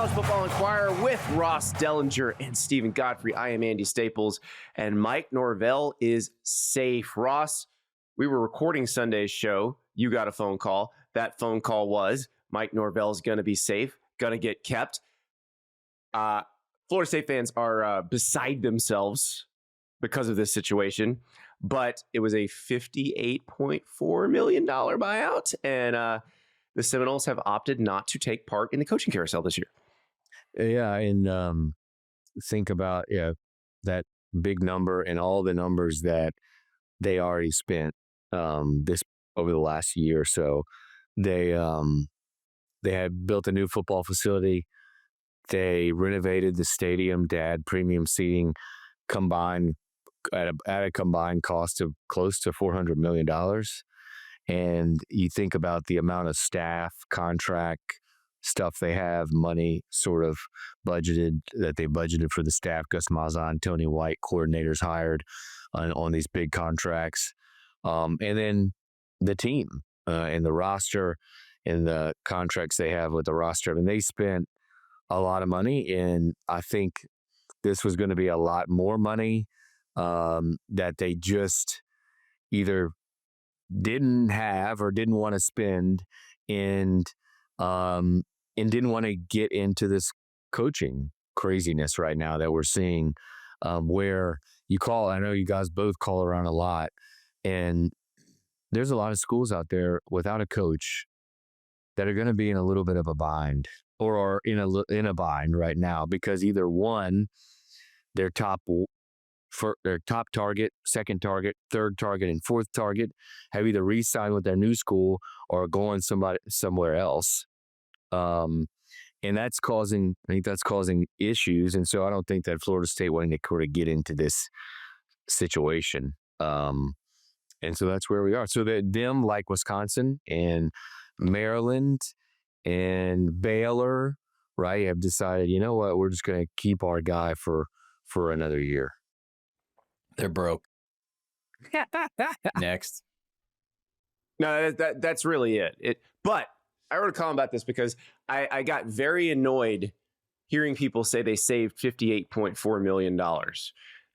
College Football Enquirer with Ross Dellenger and Steven Godfrey. I am Andy Staples, and Mike Norvell is safe. Ross, we were recording Sunday's show. You got a phone call. That phone call was Mike Norvell's going to be safe, going to get kept. Florida State fans are beside themselves because of this situation, but it was a $58.4 million buyout, and the Seminoles have opted not to take part in the coaching carousel this year. Yeah, and think about that big number and all the numbers that they already spent this over the last year or so. They had built a new football facility. They renovated the stadium to add premium seating, combined at a combined cost of close to $400 million. And you think about the amount of staff, contract stuff they have, money sort of budgeted for the staff. Gus Malzahn, Tony White, coordinators hired on these big contracts. And then the team and the roster and the contracts they have with the roster. I mean, they spent a lot of money, and I think this was going to be a lot more money that they just either didn't have or didn't want to spend, and didn't want to get into this coaching craziness right now that we're seeing, where I know you guys both call around a lot, and there's a lot of schools out there without a coach that are going to be in a little bit of a bind, or are in a bind right now, because either one, their top target, second target, third target, and fourth target have either re-signed with their new school or are going somewhere else. And I think that's causing issues. And so I don't think that Florida State wanting to sort of get into this situation. And so that's where we are. So that them, like Wisconsin and Maryland and Baylor, right, have decided, you know what, we're just going to keep our guy for another year. They're broke. Next. No, that's really it. But I wrote a column about this because I got very annoyed hearing people say they saved $58.4 million.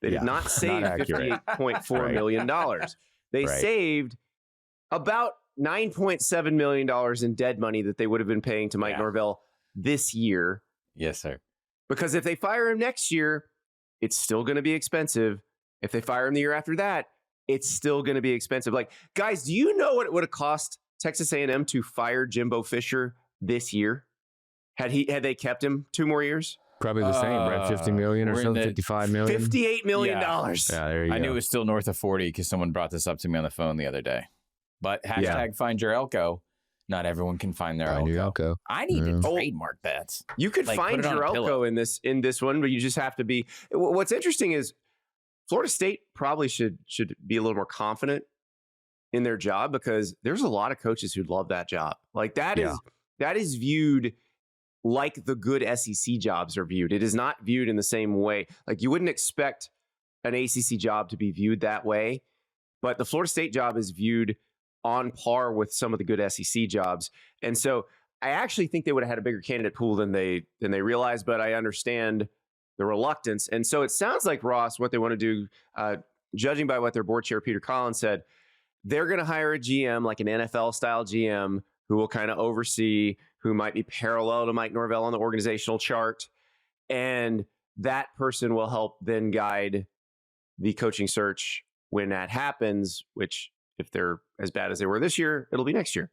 They did not save $58.4 million. They saved about $9.7 million in dead money that they would have been paying to Mike Norvell this year. Yes, sir. Because if they fire him next year, it's still going to be expensive. If they fire him the year after that, it's still going to be expensive. Like, guys, do you know what it would have cost Texas A&M to fire Jimbo Fisher this year? Had they kept him 2 more years? Probably the same, right? 50 million or something, 55 million. $58 million. Yeah, there you go. I knew it was still north of 40 because someone brought this up to me on the phone the other day. But hashtag find your Elko. Not everyone can find their Elko. I need to trademark that. You could find your Elko in this one, but you just have to be. What's interesting is Florida State probably should be a little more confident in their job, because there's a lot of coaches who love that job. Like that is viewed like the good SEC jobs are viewed. It is not viewed in the same way. Like, you wouldn't expect an ACC job to be viewed that way, but the Florida State job is viewed on par with some of the good SEC jobs. And so I actually think they would have had a bigger candidate pool than they realized, but I understand the reluctance. And so it sounds like, Ross, what they want to do, judging by what their board chair, Peter Collins, said, they're going to hire a GM, like an NFL-style GM, who will kind of oversee, who might be parallel to Mike Norvell on the organizational chart. And that person will help then guide the coaching search when that happens, which, if they're as bad as they were this year, it'll be next year.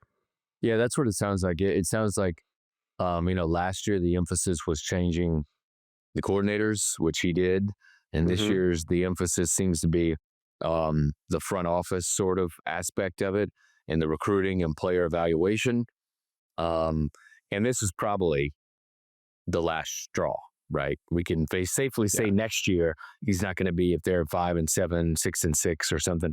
Yeah, that's what it sounds like. It sounds like, last year the emphasis was changing the coordinators, which he did. And this year's the emphasis seems to be the front office sort of aspect of it, and the recruiting and player evaluation. And this is probably the last straw, right? We can safely say next year he's not going to be, if they're 5-7, 6-6 or something,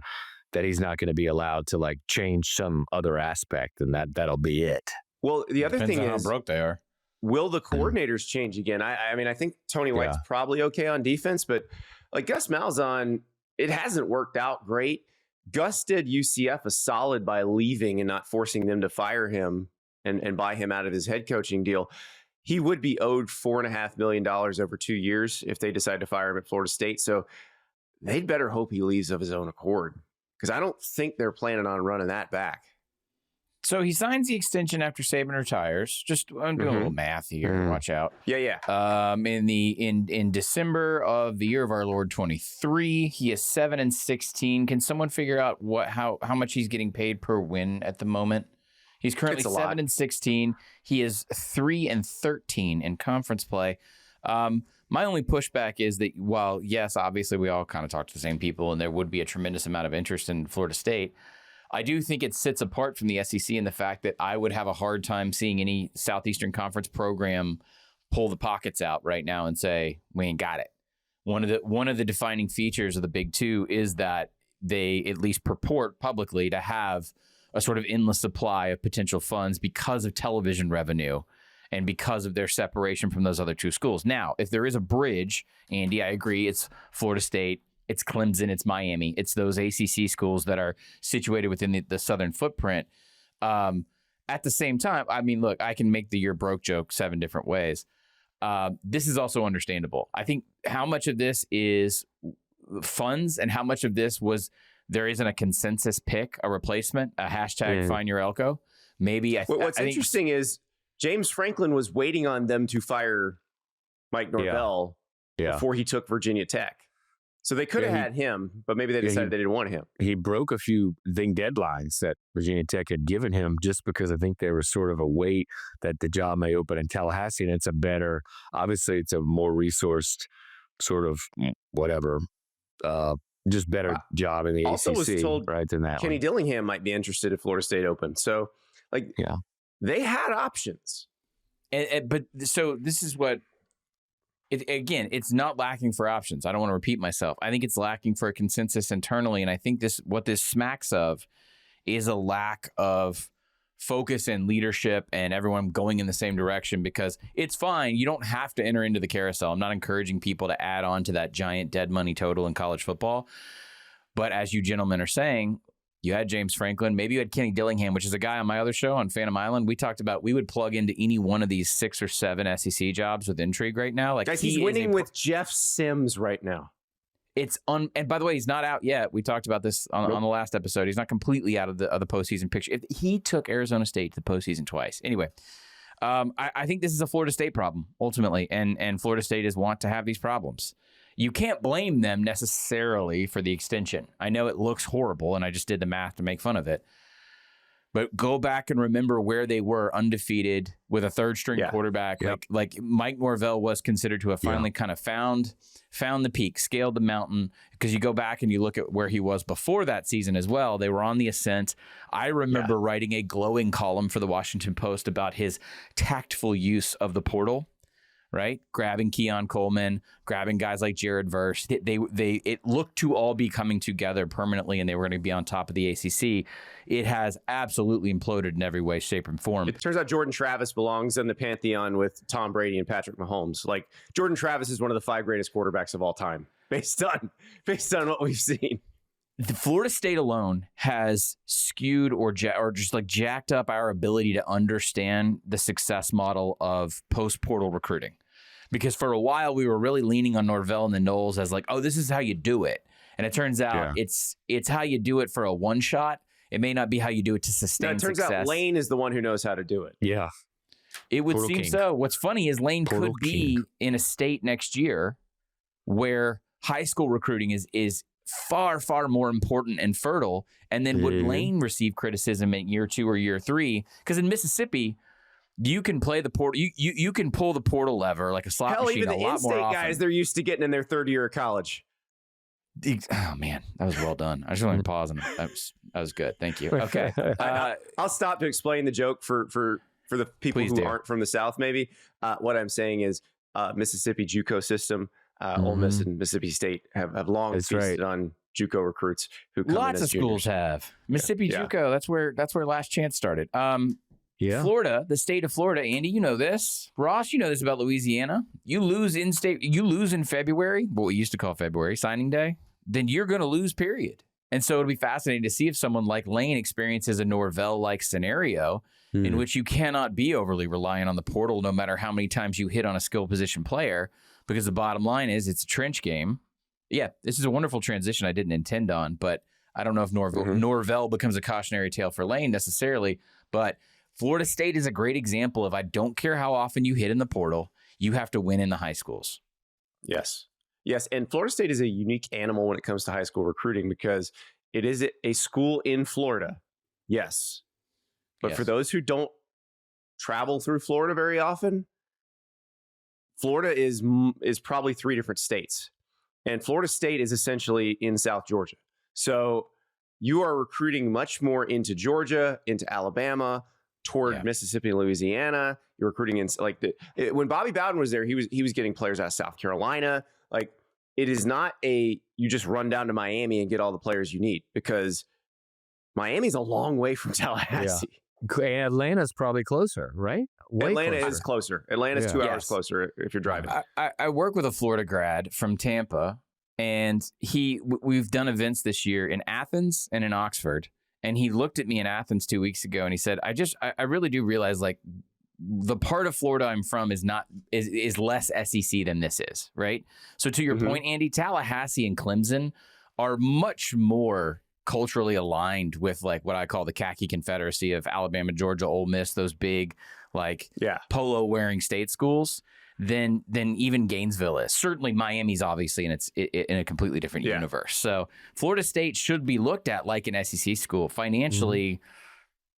that he's not going to be allowed to like change some other aspect, and that'll be it. Well, the other thing is, how broke they are. Will the coordinators change again? I mean, I think Tony White's probably okay on defense, but like Gus Malzahn, it hasn't worked out great. Gus did UCF a solid by leaving and not forcing them to fire him and buy him out of his head coaching deal. he would be owed $4.5 million over 2 years if they decide to fire him at Florida State. So they'd better hope he leaves of his own accord, because I don't think they're planning on running that back. So he signs the extension after Saban retires. Just I'm doing a little math here. Watch out. Yeah. In December of the year of our Lord 23, he is 7-16. Can someone figure out how much he's getting paid per win at the moment? He's currently 7-16. He is 3-13 in conference play. My only pushback is that while, yes, obviously we all kind of talk to the same people and there would be a tremendous amount of interest in Florida State, I do think it sits apart from the SEC in the fact that I would have a hard time seeing any Southeastern Conference program pull the pockets out right now and say, we ain't got it. One of the defining features of the Big Two is that they at least purport publicly to have a sort of endless supply of potential funds because of television revenue and because of their separation from those other two schools. Now, if there is a bridge, Andy, I agree, it's Florida State, it's Clemson, it's Miami, it's those ACC schools that are situated within the Southern footprint. At the same time, I mean, look, I can make the "you're broke" joke 7 different ways. This is also understandable. I think how much of this is funds and how much of this was there isn't a consensus pick, a replacement, a hashtag find your Elko. Maybe. What's interesting is James Franklin was waiting on them to fire Mike Norvell before he took Virginia Tech. So they could have had him, but maybe they decided they didn't want him. He broke a few deadlines that Virginia Tech had given him just because I think there was sort of a wait that the job may open in Tallahassee. And obviously it's a more resourced sort of whatever, just better job in the also ACC. Was told right than that Kenny one. Dillingham might be interested if Florida State opened. So they had options. But so this is what, it's not lacking for options. I don't want to repeat myself. I think it's lacking for a consensus internally. And I think what this smacks of is a lack of focus and leadership and everyone going in the same direction, because it's fine. You don't have to enter into the carousel. I'm not encouraging people to add on to that giant dead money total in college football. But as you gentlemen are saying, you had James Franklin. Maybe you had Kenny Dillingham, which is a guy on my other show on Phantom Island. We talked about we would plug into any one of these 6 or 7 SEC jobs with intrigue right now. Like, guys, he's winning with Jeff Sims right now. And by the way, he's not out yet. We talked about this on the last episode. He's not completely out of the postseason picture. If he took Arizona State to the postseason twice. Anyway, I think this is a Florida State problem ultimately, and Florida State is want to have these problems. You can't blame them necessarily for the extension. I know it looks horrible, and I just did the math to make fun of it. But go back and remember where they were undefeated with a third-string quarterback. Yep. Like Mike Norvell was considered to have finally kind of found the peak, scaled the mountain. Because you go back and you look at where he was before that season as well. They were on the ascent. I remember writing a glowing column for the Washington Post about his tactful use of the portal. Right, grabbing Keon Coleman, grabbing guys like Jared Verse. It looked to all be coming together permanently, and they were going to be on top of the ACC. It has absolutely imploded in every way, shape, and form. It turns out Jordan Travis belongs in the pantheon with Tom Brady and Patrick Mahomes. Like, Jordan Travis is one of the 5 greatest quarterbacks of all time, based on what we've seen. The Florida State alone has skewed or just like jacked up our ability to understand the success model of post-portal recruiting. Because for a while, we were really leaning on Norvell and the Knowles as like, oh, this is how you do it. And it turns out it's how you do it for a one shot. It may not be how you do it to sustain success. It turns out Lane is the one who knows how to do it. Yeah. It would seem so. What's funny is Lane could be in a state next year where high school recruiting is far, far more important and fertile. And then would Lane receive criticism in year 2 or year 3? Because in Mississippi, you can play the portal. You can pull the portal lever like a slot machine a lot more often. Hell, even the in-state guys, they're used to getting in their 3rd year of college. Oh man, that was well done. I just wanted to pause on it. That was good. Thank you. Okay, I'll stop to explain the joke for the people who aren't from the South. Maybe what I'm saying is Mississippi JUCO system. Ole Miss and Mississippi State have long feasted on JUCO recruits who come lots in as of schools juniors. have Mississippi JUCO. That's where Last Chance started. Florida, the state of Florida. Andy, you know this. Ross, you know this about Louisiana. You lose in-state. You lose in February, what we used to call February signing day. Then you're going to lose. Period. And so it'll be fascinating to see if someone like Lane experiences a Norvell-like scenario in which you cannot be overly reliant on the portal no matter how many times you hit on a skill position player, because the bottom line is it's a trench game. Yeah, this is a wonderful transition I didn't intend on, but I don't know if Norvell becomes a cautionary tale for Lane necessarily, but Florida State is a great example of I don't care how often you hit in the portal, you have to win in the high schools. Yes. Yes, and Florida State is a unique animal when it comes to high school recruiting because it is a school in Florida. Yes. But for those who don't travel through Florida very often, Florida is probably 3 different states. And Florida State is essentially in South Georgia. So you are recruiting much more into Georgia, into Alabama, toward Mississippi and Louisiana. You're recruiting in when Bobby Bowden was there, he was getting players out of South Carolina. Like, it is not you just run down to Miami and get all the players you need, because Miami's a long way from Tallahassee. Yeah. Atlanta's probably closer, right? Atlanta is closer. Atlanta's 2 hours closer if you're driving. I work with a Florida grad from Tampa, and we've done events this year in Athens and in Oxford. And he looked at me in Athens 2 weeks ago and he said, I really do realize, like, the part of Florida I'm from is less SEC than this is, right? So to your point, Andy, Tallahassee and Clemson are much more culturally aligned with, like, what I call the khaki confederacy of Alabama, Georgia, Ole Miss, those big, like, polo wearing state schools than even Gainesville is. Certainly Miami's obviously in a completely different universe. So Florida State should be looked at like an SEC school. Financially,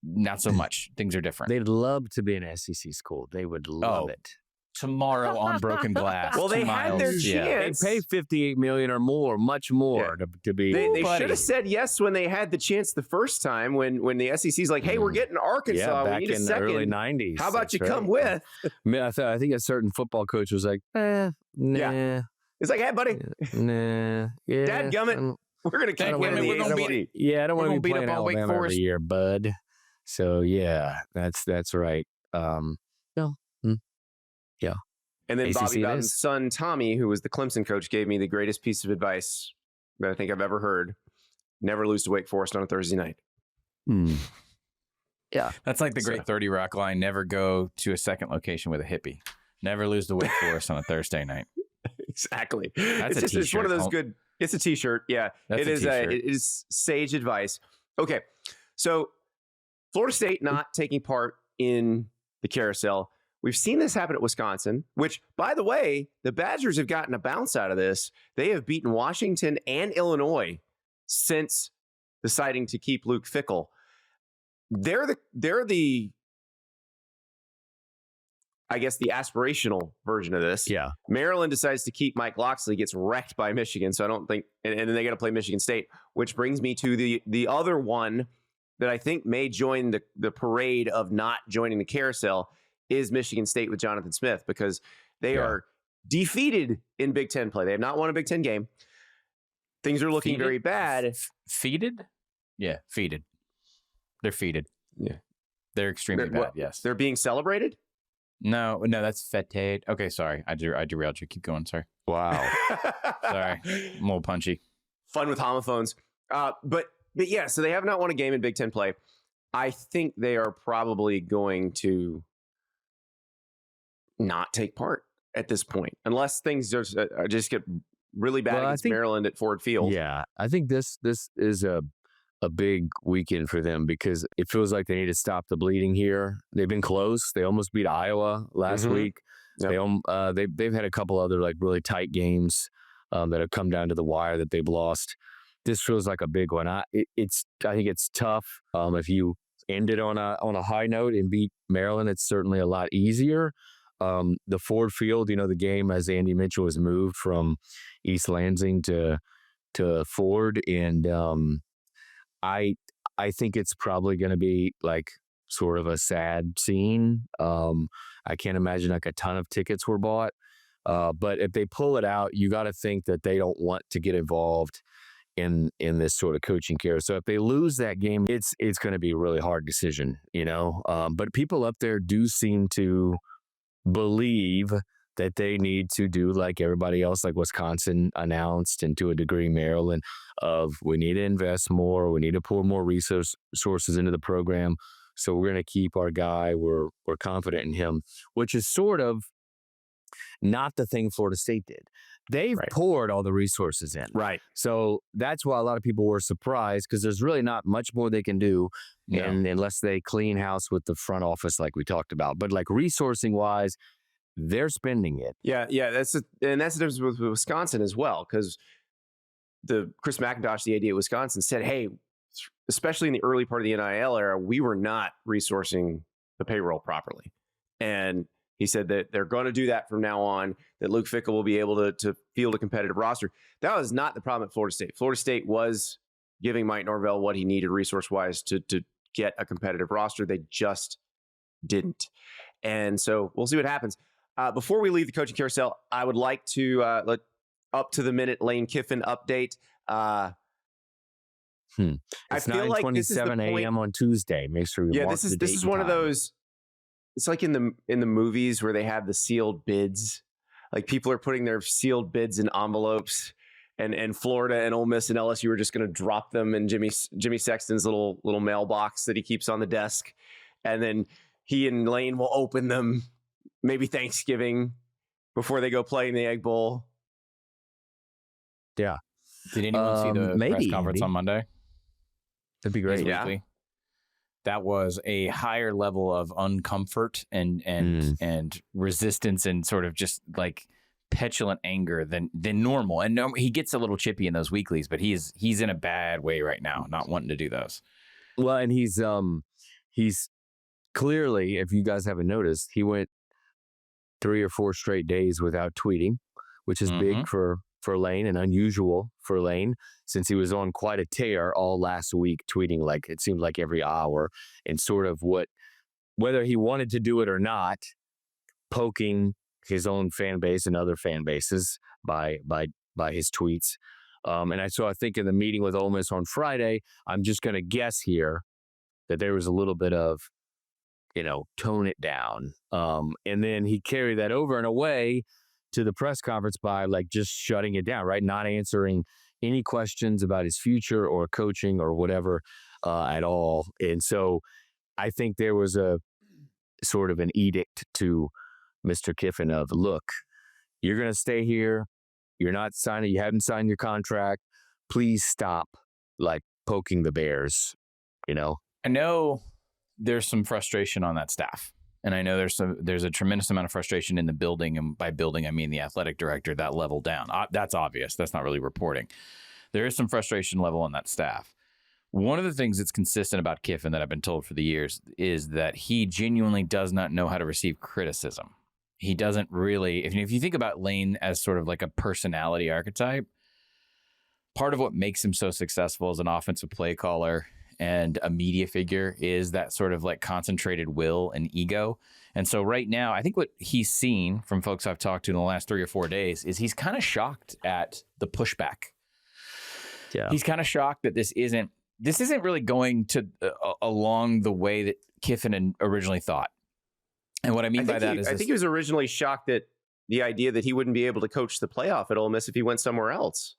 not so much. Things are different. They'd love to be an SEC school. They would love it. Tomorrow on Broken Glass. Well, they had their chance. They pay $58 million or more, much more to be. They should have sasaid yes when they had the chance the first time. When the SEC's like, "Hey, we're getting Arkansas. Back we need in a second. The early '90s. How about you come with?" I think a certain football coach was like, nah. It's like, "Hey, buddy, nah, dadgummit, we're gonna keep winning the ACC." Yeah, I don't want to be playing Alabama every year, bud. So yeah, that's right. Yeah. And then ACC Bobby Bowden's son, Tommy, who was the Clemson coach, gave me the greatest piece of advice that I think I've ever heard. Never lose to Wake Forest on a Thursday night. Yeah. That's like the great 30 Rock line. Never go to a second location with a hippie. Never lose to Wake Forest on a Thursday night. Exactly. That's it's one of those good. It's a t-shirt. Yeah. It is sage advice. Okay. So Florida State not taking part in the carousel. We've seen this happen at Wisconsin, which, by the way, the Badgers have gotten a bounce out of this. They have beaten Washington and Illinois since deciding to keep Luke Fickell. They're the I guess the aspirational version of this. Yeah. Maryland decides to keep Mike Locksley, gets wrecked by Michigan. So I don't think, and then they got to play Michigan State, which brings me to the other one that I think may join the parade of not joining the carousel is Michigan State with Jonathan Smith, because they are defeated in Big Ten play. They have not won a Big Ten game. Things are looking very bad. Feeded? Yeah, feeded. They're feeded. Yeah. They're extremely bad, yes. They're being celebrated? No, that's feted. Okay, sorry. I derailed you. Keep going, sorry. Wow. Sorry. I'm a little punchy. Fun with homophones. But yeah, so they have not won a game in Big Ten play. I think they are probably going to not take part at this point, unless things just get really bad against Maryland at Ford Field. Yeah, I think this is a big weekend for them, because it feels like they need to stop the bleeding here. They've been close. They almost beat Iowa last week. Yep. They've had a couple other like really tight games that have come down to the wire that they've lost. This feels like a big one. I think it's tough. If you end it on a high note and beat Maryland, it's certainly a lot easier. The Ford Field, the game, as Andy Mitchell, has moved from East Lansing to Ford, and I think it's probably going to be like sort of a sad scene. I can't imagine like a ton of tickets were bought, but if they pull it out, you got to think that they don't want to get involved in this sort of coaching care. So if they lose that game, it's going to be a really hard decision, But people up there do seem to believe that they need to do like everybody else, like Wisconsin announced, and to a degree Maryland, of we need to invest more, we need to pour more resources into the program So we're going to keep our guy. We're confident in him, which is sort of not the thing Florida State did. They've poured all the resources in. Right. So that's why a lot of people were surprised, because there's really not much more they can do unless they clean house with the front office like we talked about. But like resourcing wise, they're spending it. Yeah. That's the difference with Wisconsin as well, because Chris McIntosh, the AD at Wisconsin, said, hey, especially in the early part of the NIL era, we were not resourcing the payroll properly. And he said that they're going to do that from now on, that Luke Fickell will be able to field a competitive roster. That was not the problem at Florida State. Florida State was giving Mike Norvell what he needed resource-wise to get a competitive roster. They just didn't. And so we'll see what happens. Before we leave the coaching carousel, I would like to let up-to-the-minute Lane Kiffin update. It's 9:27 a.m. on Tuesday. Make sure you mark the date. This is one of those. It's like in the movies where they have the sealed bids. Like people are putting their sealed bids in envelopes, and Florida and Ole Miss and LSU are just going to drop them in Jimmy Sexton's little mailbox that he keeps on the desk, and then he and Lane will open them maybe Thanksgiving before they go play in the Egg Bowl. Yeah. Did anyone see the press conference on Monday? That'd be great. Yeah. That was a higher level of uncomfort and resistance and sort of just like petulant anger than normal. And he gets a little chippy in those weeklies, but he's in a bad way right now, not wanting to do those. Well, and he's clearly, if you guys haven't noticed, he went 3 or 4 straight days without tweeting, which is big for Lane and unusual for Lane, since he was on quite a tear all last week, tweeting like it seemed like every hour, and sort of whether he wanted to do it or not, poking his own fan base and other fan bases by his tweets. And I think in the meeting with Ole Miss on Friday, I'm just going to guess here that there was a little bit of, tone it down. And then he carried that over in a way to the press conference by like just shutting it down, right? Not answering any questions about his future or coaching or whatever at all. And so I think there was a sort of an edict to Mr. Kiffin of, look, you're going to stay here. You're not signing. You haven't signed your contract. Please stop like poking the bears, I know there's some frustration on that staff. And I know there's a tremendous amount of frustration in the building, and by building I mean the athletic director, that level down. That's obvious. That's not really reporting. There is some frustration level on that staff. One of the things that's consistent about Kiffin that I've been told for the years is that he genuinely does not know how to receive criticism. He doesn't really. If you think about Lane as sort of like a personality archetype, part of what makes him so successful as an offensive play caller and a media figure is that sort of like concentrated will and ego. And so right now, I think what he's seen from folks I've talked to in the last 3 or 4 days is he's kind of shocked at the pushback. Yeah. He's kind of shocked that this isn't really going to along the way that Kiffin originally thought. And what I mean by that is I think he was originally shocked at the idea that he wouldn't be able to coach the playoff at Ole Miss if he went somewhere else.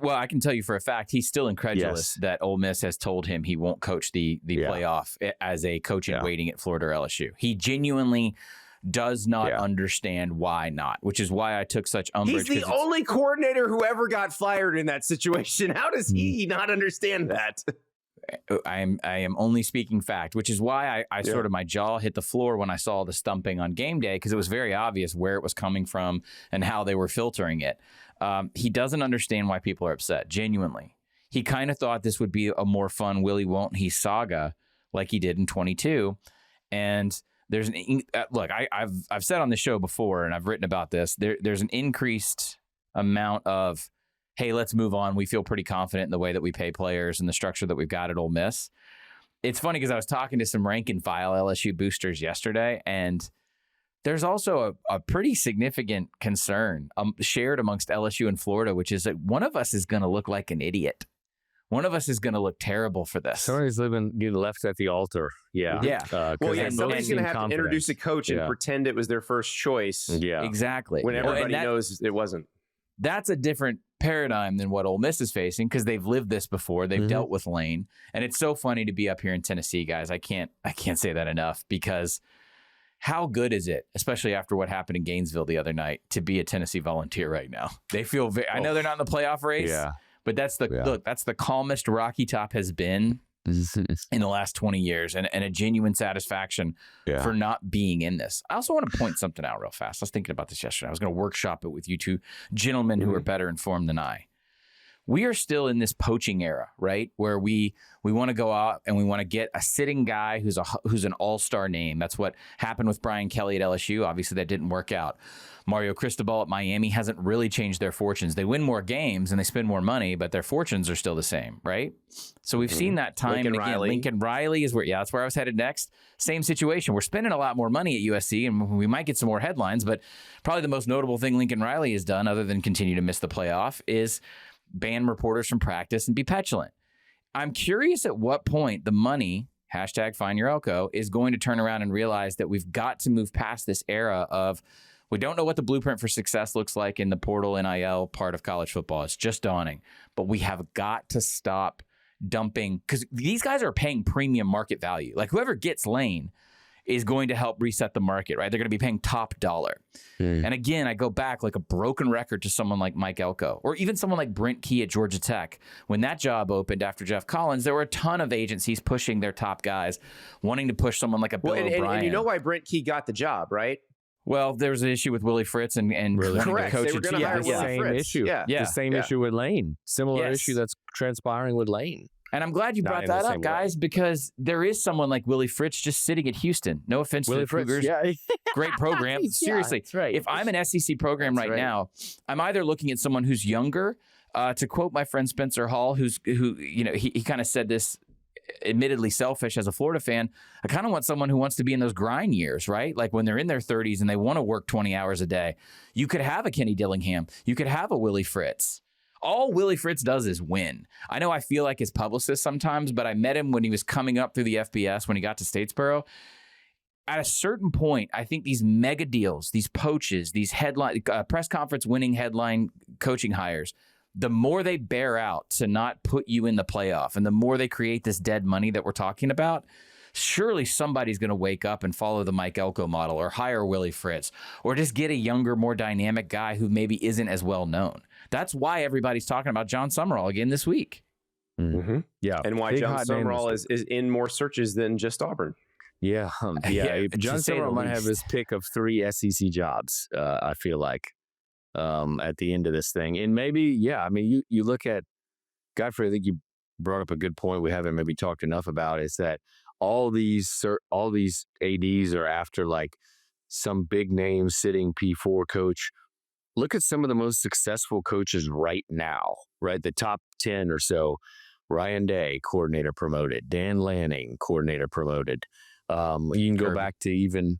Well, I can tell you for a fact, he's still incredulous that Ole Miss has told him he won't coach the playoff as a coach in waiting at Florida or LSU. He genuinely does not understand why not, which is why I took such umbrage. He's the only coordinator who ever got fired in that situation. How does he not understand that? I am only speaking fact, which is why I sort of my jaw hit the floor when I saw the stumping on game day, because it was very obvious where it was coming from and how they were filtering it. He doesn't understand why people are upset, genuinely. He kind of thought this would be a more fun Willie Won't He saga like he did in 22. And there's look, I've said on the show before, and I've written about this, there's an increased amount of, hey, let's move on. We feel pretty confident in the way that we pay players and the structure that we've got at Ole Miss. It's funny because I was talking to some rank and file LSU boosters yesterday, and there's also a pretty significant concern shared amongst LSU and Florida, which is that one of us is going to look like an idiot. One of us is going to look terrible for this. Somebody's getting left at the altar. Yeah. Yeah. Somebody's going to have to introduce a coach and pretend it was their first choice. Yeah. Exactly. When everybody knows it wasn't. That's a different paradigm than what Ole Miss is facing because they've lived this before. They've dealt with Lane. And it's so funny to be up here in Tennessee, guys. I can't say that enough because how good is it, especially after what happened in Gainesville the other night, to be a Tennessee Volunteer right now? They feel I know they're not in the playoff race, but that's the calmest Rocky Top has been in the last 20 years and a genuine satisfaction for not being in this. I also want to point something out real fast. I was thinking about this yesterday. I was going to workshop it with you two gentlemen who are better informed than I. We are still in this poaching era, right? Where we want to go out and we want to get a sitting guy who's an all-star name. That's what happened with Brian Kelly at LSU. Obviously, that didn't work out. Mario Cristobal at Miami hasn't really changed their fortunes. They win more games and they spend more money, but their fortunes are still the same, right? So we've seen that time and again. Lincoln Riley is that's where I was headed next. Same situation. We're spending a lot more money at USC and we might get some more headlines, but probably the most notable thing Lincoln Riley has done, other than continue to miss the playoff, is ban reporters from practice and be petulant. I'm curious at what point the money, #FindYourElko, is going to turn around and realize that we've got to move past this era of we don't know what the blueprint for success looks like in the portal NIL part of college football. It's just dawning. But we have got to stop dumping because these guys are paying premium market value. Like whoever gets Lane is going to help reset the market, right? They're going to be paying top dollar. And again, I go back like a broken record to someone like Mike Elko or even someone like Brent Key at Georgia Tech. When that job opened after Jeff Collins, there were a ton of agencies pushing their top guys, wanting to push someone like a Bill O'Brien. And you know why Brent Key got the job, right? Well, there was an issue with Willie Fritz and really? Correct. They were going to hire the same issue. The same issue with Lane. Similar issue that's transpiring with Lane. And I'm glad you brought that up, guys, because there is someone like Willie Fritz just sitting at Houston. No offense to the Cougars. Great program. Seriously, if I'm an SEC program now, I'm either looking at someone who's younger, to quote my friend Spencer Hall, who he kind of said this, admittedly selfish as a Florida fan. I kind of want someone who wants to be in those grind years, right? Like when they're in their 30s and they want to work 20 hours a day. You could have a Kenny Dillingham. You could have a Willie Fritz. All Willie Fritz does is win. I know I feel like his publicist sometimes, but I met him when he was coming up through the FBS when he got to Statesboro. At a certain point, I think these mega deals, these poaches, these headline press conference winning headline coaching hires, the more they bear out to not put you in the playoff and the more they create this dead money that we're talking about, surely somebody's going to wake up and follow the Mike Elko model or hire Willie Fritz or just get a younger, more dynamic guy who maybe isn't as well known. That's why everybody's talking about John Summerall again this week. Yeah. And why John Summerall is in more searches than just Auburn. Yeah. John Summerall might have his pick of 3 SEC jobs, I feel like, at the end of this thing. And maybe, I mean, you look at Godfrey, I think you brought up a good point we haven't maybe talked enough about is that all these ADs are after like some big name sitting P4 coach. Look at some of the most successful coaches right now, right? The top 10 or so. Ryan Day, coordinator promoted. Dan Lanning, coordinator promoted. You can go back to even,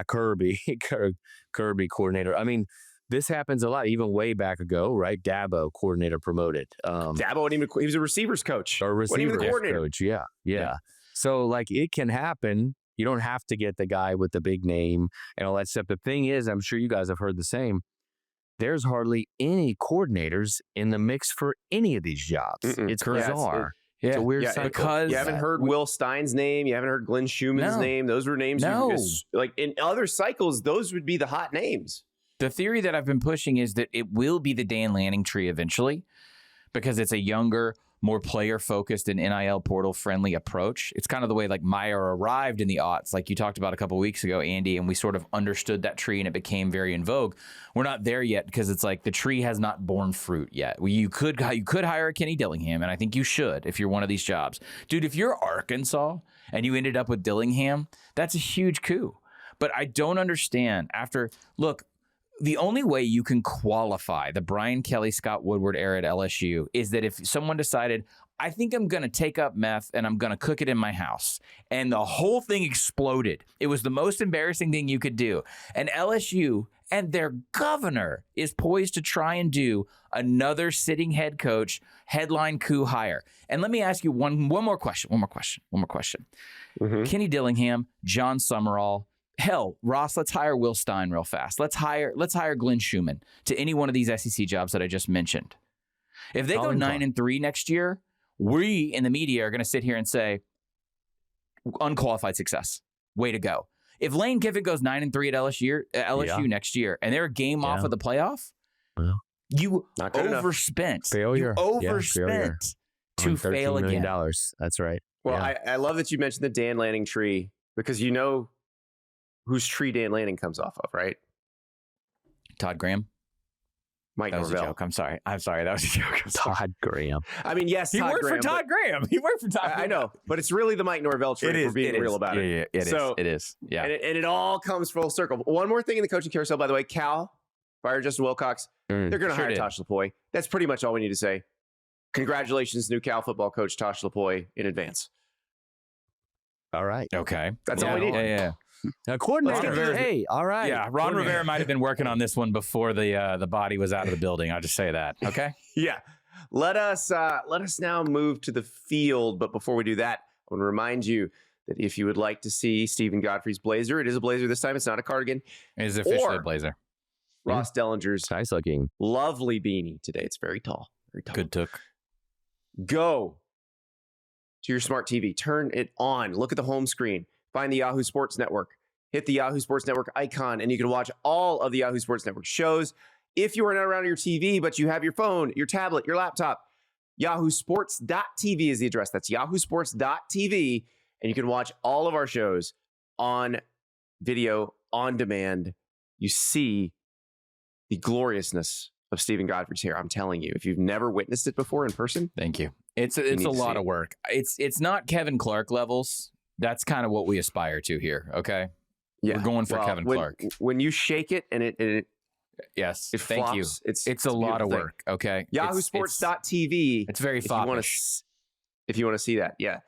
Kirby, Kirby coordinator. I mean, this happens a lot, even way back ago, right? Dabo, coordinator promoted. Dabo, he was a receivers coach. Or receivers coach, yeah. So, like, it can happen. You don't have to get the guy with the big name and all that stuff. The thing is, I'm sure you guys have heard the same. There's hardly any coordinators in the mix for any of these jobs. It's bizarre. It's a weird cycle. Because you haven't heard Will Stein's name. You haven't heard Glenn Schumann's name. Those were names. Like in other cycles, those would be the hot names. The theory that I've been pushing is that it will be the Dan Lanning tree eventually because it's a younger, more player-focused and NIL portal-friendly approach. It's kind of the way like Meyer arrived in the aughts, like you talked about a couple of weeks ago, Andy, and we sort of understood that tree and it became very in vogue. We're not there yet because it's like the tree has not borne fruit yet. You could hire a Kenny Dillingham, and I think you should if you're one of these jobs. Dude, if you're Arkansas and you ended up with Dillingham, that's a huge coup. But I don't understand the only way you can qualify the Brian Kelly, Scott Woodward era at LSU is that if someone decided, I think I'm going to take up meth and I'm going to cook it in my house, and the whole thing exploded. It was the most embarrassing thing you could do. And LSU and their governor is poised to try and do another sitting head coach headline coup hire. And let me ask you one more question. Kenny Dillingham, John Summerall, Hell, Ross, let's hire Will Stein real fast. Let's hire Glenn Schumann to any one of these SEC jobs that I just mentioned. If they go 9-3 next year, we in the media are going to sit here and say, unqualified success. Way to go. If Lane Kiffin goes 9-3 at LSU next year, and they're a game off of the playoff, you overspent. Failure. You overspent to fail again. $13 million. That's right. Well, I love that you mentioned the Dan Lanning tree, because you know whose tree Dan Lanning comes off of, right? Todd Graham. Mike That was a Norvell. joke. I'm sorry. That was a joke. Todd Graham. I mean, yes, He worked for Todd Graham. He worked for Todd Graham. I know, but it's really the Mike Norvell tree. If we're being real about it. Yeah, it is. Yeah. And it all comes full circle. One more thing in the coaching carousel, by the way. Cal fired Justin Wilcox. They're going to hire Tosh Lupoi. That's pretty much all we need to say. Congratulations, new Cal football coach Tosh Lupoi in advance. All right. Okay. That's all we need. Yeah. Coordinator. Hey, all right. Yeah, Ron Rivera might have been working on this one before the body was out of the building. I'll just say that. Okay. Yeah. Let us now move to the field. But before we do that, I want to remind you that if you would like to see Steven Godfrey's blazer, it is a blazer this time. It's not a cardigan. It is officially a blazer. Ross Dellenger's nice looking, lovely beanie today. It's very tall. Very tall. Good took. Go to your smart TV. Turn it on. Look at the home screen. Find the Yahoo Sports Network. Hit the Yahoo Sports Network icon, and you can watch all of the Yahoo Sports Network shows. If you are not around your TV, but you have your phone, your tablet, your laptop, yahoosports.tv is the address. That's yahoosports.tv, and you can watch all of our shows on video, on demand. You see the gloriousness of Steven Godfrey's hair. I'm telling you, if you've never witnessed it before in person, thank you. It's a lot of work. It's not Kevin Clark levels. That's kind of what we aspire to here. Okay. Yeah. We're going for Kevin Clark. When you shake it and it yes, it thank flops, you. It's a lot of work. Okay. Yahoosports.tv. It's very foppish. If you want to see that. Yeah.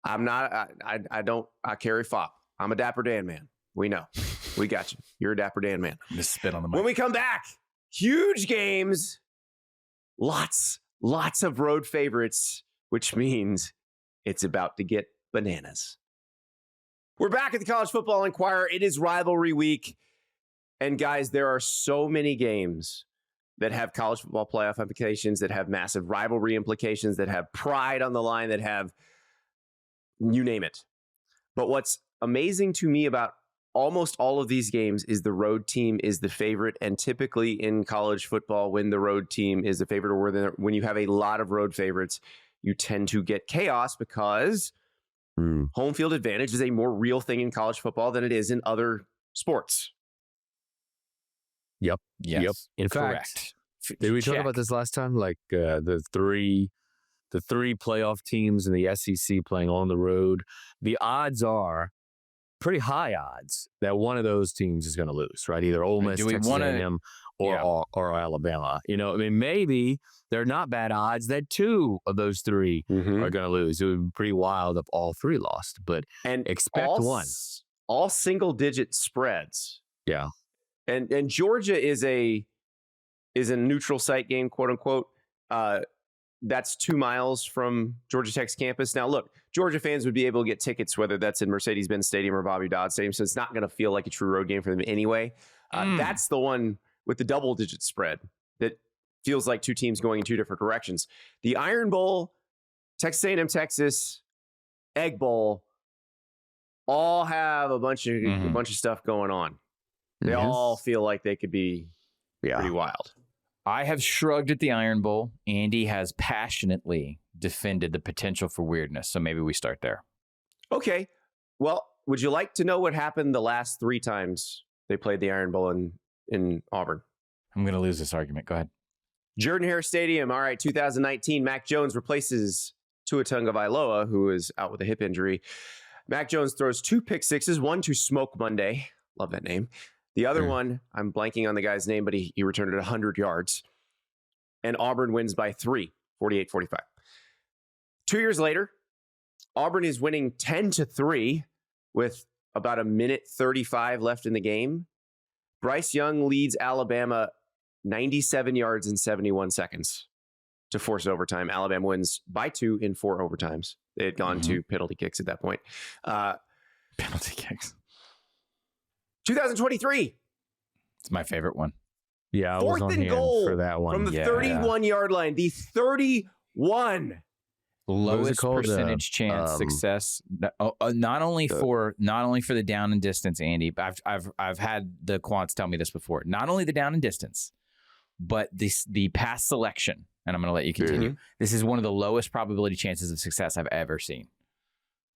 I'm not, I carry fop. I'm a Dapper Dan man. We know. We got you. You're a Dapper Dan man. Just spit on the mic. When we come back, huge games, lots of road favorites, which means it's about to get bananas. We're back at the College Football Enquirer. It is rivalry week. And guys, there are so many games that have college football playoff implications, that have massive rivalry implications, that have pride on the line, that have you name it. But what's amazing to me about almost all of these games is the road team is the favorite. And typically in college football, when the road team is the favorite, or when you have a lot of road favorites, you tend to get chaos because home field advantage is a more real thing in college football than it is in other sports. Yep. Yes. Yep. In fact, did we talk about this last time? Like the three playoff teams in the SEC playing on the road. The odds are pretty high odds that one of those teams is going to lose, right? Either Ole Miss, Texas A&M, or Alabama. You know, I mean, maybe they're not bad odds that two of those three are going to lose. It would be pretty wild if all three lost, but expect one. All single-digit spreads. Yeah. And Georgia is a neutral site game, quote unquote. That's 2 miles from Georgia Tech's campus. Now, look, Georgia fans would be able to get tickets, whether that's in Mercedes-Benz Stadium or Bobby Dodd Stadium, so it's not going to feel like a true road game for them anyway. That's the one with the double-digit spread that feels like two teams going in two different directions. The Iron Bowl, Texas A&M Texas, Egg Bowl, all have a bunch of stuff going on. They all feel like they could be pretty wild. I have shrugged at the Iron Bowl. Andy has passionately defended the potential for weirdness. So maybe we start there. Okay. Well, would you like to know what happened the last 3 times they played the Iron Bowl in Auburn? I'm going to lose this argument. Go ahead. Jordan-Hare Stadium. All right, 2019. Mac Jones replaces Tua Tagovailoa, who is out with a hip injury. Mac Jones throws 2 pick sixes, one to Smoke Monday. Love that name. The other one, I'm blanking on the guy's name, but he returned it 100 yards. And Auburn wins by 3, 48-45. 2 years later, Auburn is winning 10-3 with about 1:35 left in the game. Bryce Young leads Alabama 97 yards in 71 seconds to force overtime. Alabama wins by 2 in 4 overtimes. They had gone to penalty kicks at that point. Penalty kicks. 2023. It's my favorite one. Yeah, I was on hand for that one. From the 31-yard line. The 31. Lowest percentage chance success. Not only for the down and distance, Andy. But I've had the quants tell me this before. Not only the down and distance, but the pass selection. And I'm going to let you continue. Mm-hmm. This is one of the lowest probability chances of success I've ever seen.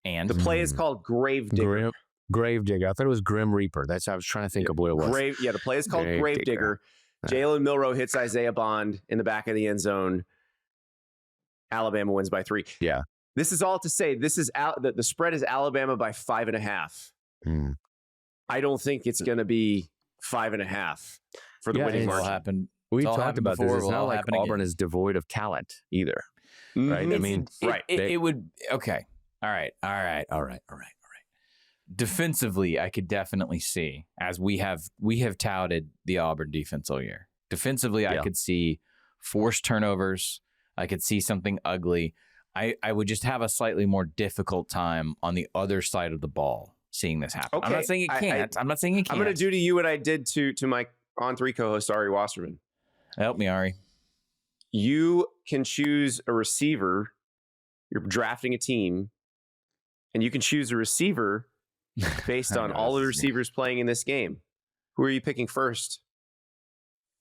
And the play is called Gravedigger. Gravedigger. I thought it was Grim Reaper. I was trying to think of what it was. The play is called Gravedigger. Jalen Milroe hits Isaiah Bond in the back of the end zone. Alabama wins by 3. Yeah. This is all to say this is out. The spread is Alabama by 5.5. Mm. I don't think it's going to be 5.5 for the winning margin. Happen. We talked about this. It's not like Auburn is devoid of talent either, right? I mean, it would. Okay. All right. Defensively, I could definitely see, as we have touted the Auburn defense all year. Defensively, I could see forced turnovers. I could see something ugly. I would just have a slightly more difficult time on the other side of the ball seeing this happen. Okay. I'm not saying it can't. I'm not saying it can't. I'm going to do to you what I did to my On3 co-host, Ari Wasserman. Help me, Ari. You can choose a receiver. You're drafting a team, and you can choose a receiver based on all the receivers playing in this game. Who are you picking first?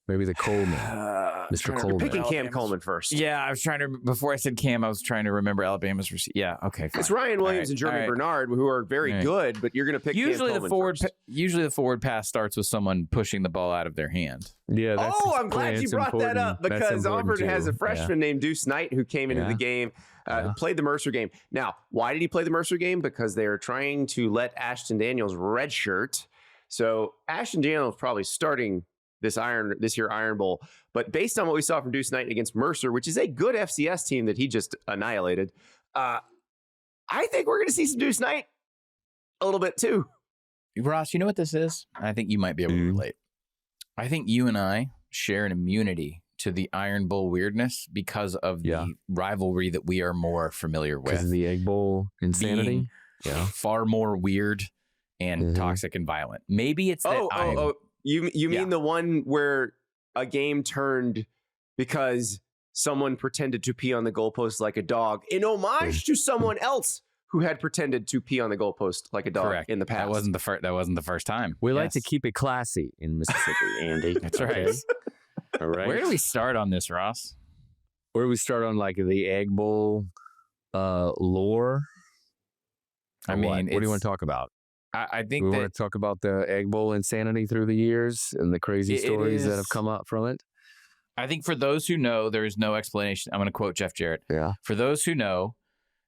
Maybe the Coleman. Mr. Coleman. Picking Cam Coleman first. Yeah, I was trying to, before I said Cam, I was trying to remember Alabama's receiver. Yeah, okay, fine. It's Ryan Williams and Jeremy Bernard, who are very good, but you're going to pick Cam Coleman first. Usually the forward pass starts with someone pushing the ball out of their hand. Yeah. I'm glad you brought that up, because Auburn has a freshman named Deuce Knight who came into the game, played the Mercer game. Now, why did he play the Mercer game? Because they are trying to let Ashton Daniels redshirt. So Ashton Daniels probably starting this year Iron Bowl. But based on what we saw from Deuce Knight against Mercer, which is a good FCS team that he just annihilated, I think we're going to see some Deuce Knight a little bit too. Ross, you know what this is? I think you might be able to relate. I think you and I share an immunity to the Iron Bowl weirdness because of the rivalry that we are more familiar with. Because of the Egg Bowl insanity? Far more weird and toxic and violent. Maybe it's that You mean the one where a game turned because someone pretended to pee on the goalpost like a dog in homage to someone else who had pretended to pee on the goalpost like a dog in the past. That wasn't the first time. We like to keep it classy in Mississippi, Andy. That's right. All right. Where do we start on this, Ross? Where do we start on like the Egg Bowl lore? I mean, what do you want to talk about? I think we want to talk about the Egg Bowl insanity through the years and the crazy stories that have come up from it. I think for those who know, there is no explanation. I'm going to quote Jeff Jarrett. Yeah. For those who know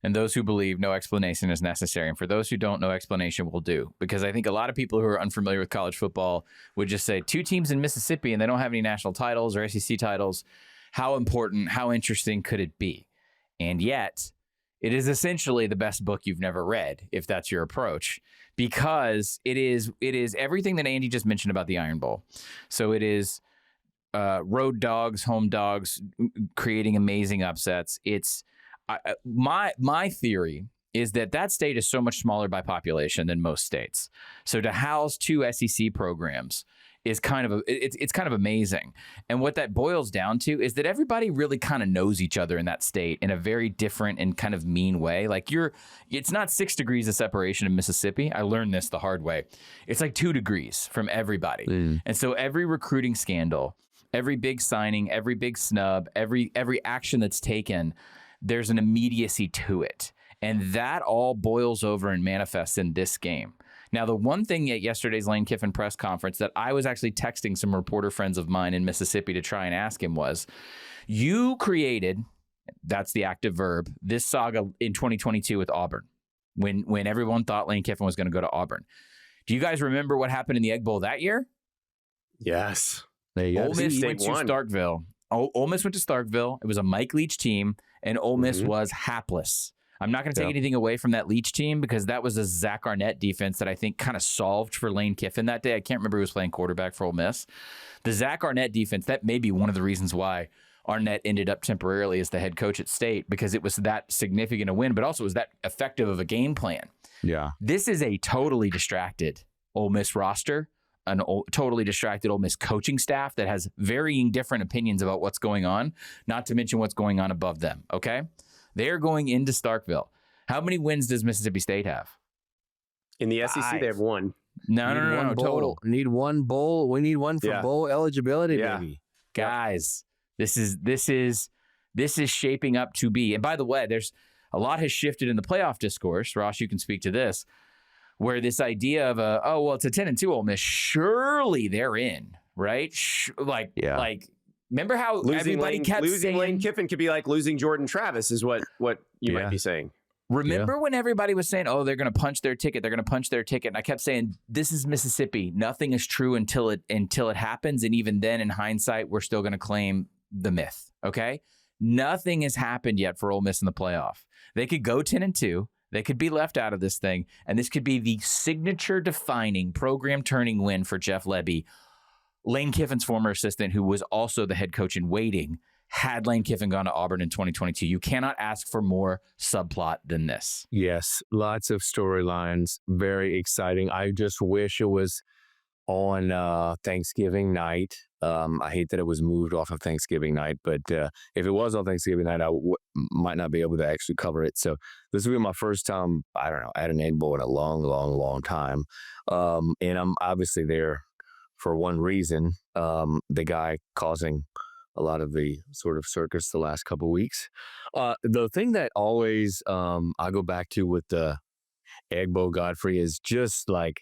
and those who believe, no explanation is necessary. And for those who don't, no explanation will do. Because I think a lot of people who are unfamiliar with college football would just say 2 teams in Mississippi and they don't have any national titles or SEC titles. How important, how interesting could it be? And yet, it is essentially the best book you've never read, if that's your approach, because it is everything that Andy just mentioned about the Iron Bowl. So it is road dogs, home dogs, creating amazing upsets. It's my theory is that state is so much smaller by population than most states. So to house 2 SEC programs is kind of it's kind of amazing. And what that boils down to is that everybody really kind of knows each other in that state in a very different and kind of mean way. Like it's not 6 degrees of separation in Mississippi. I learned this the hard way. It's like 2 degrees from everybody. And so every recruiting scandal, every big signing, every big snub, every action that's taken, there's an immediacy to it. And that all boils over and manifests in this game. Now, the one thing at yesterday's Lane Kiffin press conference that I was actually texting some reporter friends of mine in Mississippi to try and ask him was, you created, that's the active verb, this saga in 2022 with Auburn, when everyone thought Lane Kiffin was going to go to Auburn. Do you guys remember what happened in the Egg Bowl that year? Yes. Ole Miss went to Starkville. Ole Miss went to Starkville. It was a Mike Leach team, and Ole Miss was hapless. I'm not going to take anything away from that Leach team because that was a Zach Arnett defense that I think kind of solved for Lane Kiffin that day. I can't remember who was playing quarterback for Ole Miss. The Zach Arnett defense, that may be one of the reasons why Arnett ended up temporarily as the head coach at State, because it was that significant a win, but also it was that effective of a game plan. Yeah. This is a totally distracted Ole Miss roster, totally distracted Ole Miss coaching staff that has varying different opinions about what's going on, not to mention what's going on above them, okay? They are going into Starkville. How many wins does Mississippi State have? In the SEC, they have one. No, total. Need one bowl. We need one for bowl eligibility, baby. Guys, this is shaping up to be. And by the way, there's a lot has shifted in the playoff discourse. Ross, you can speak to this, where this idea of it's a 10-2 Ole Miss. Surely they're in, right? Remember how everybody kept saying Lane Kiffin could be like losing Jordan Travis is what you might be saying. Remember when everybody was saying, they're going to punch their ticket. They're going to punch their ticket. And I kept saying, this is Mississippi. Nothing is true until it happens. And even then, in hindsight, we're still going to claim the myth. Okay. Nothing has happened yet for Ole Miss in the playoff. They could go 10-2. They could be left out of this thing. And this could be the signature defining program turning win for Jeff Lebby, Lane Kiffin's former assistant, who was also the head coach in waiting. Had Lane Kiffin gone to Auburn in 2022, you cannot ask for more subplot than this. Yes, lots of storylines. Very exciting. I just wish it was on Thanksgiving night. I hate that it was moved off of Thanksgiving night, but if it was on Thanksgiving night, I might not be able to actually cover it. So this will be my first time, I don't know, at an Egg Bowl in a long, long, long time. And I'm obviously there for one reason, the guy causing a lot of the sort of circus the last couple of weeks. The thing that always I go back to with the Egg Bowl Godfrey is just like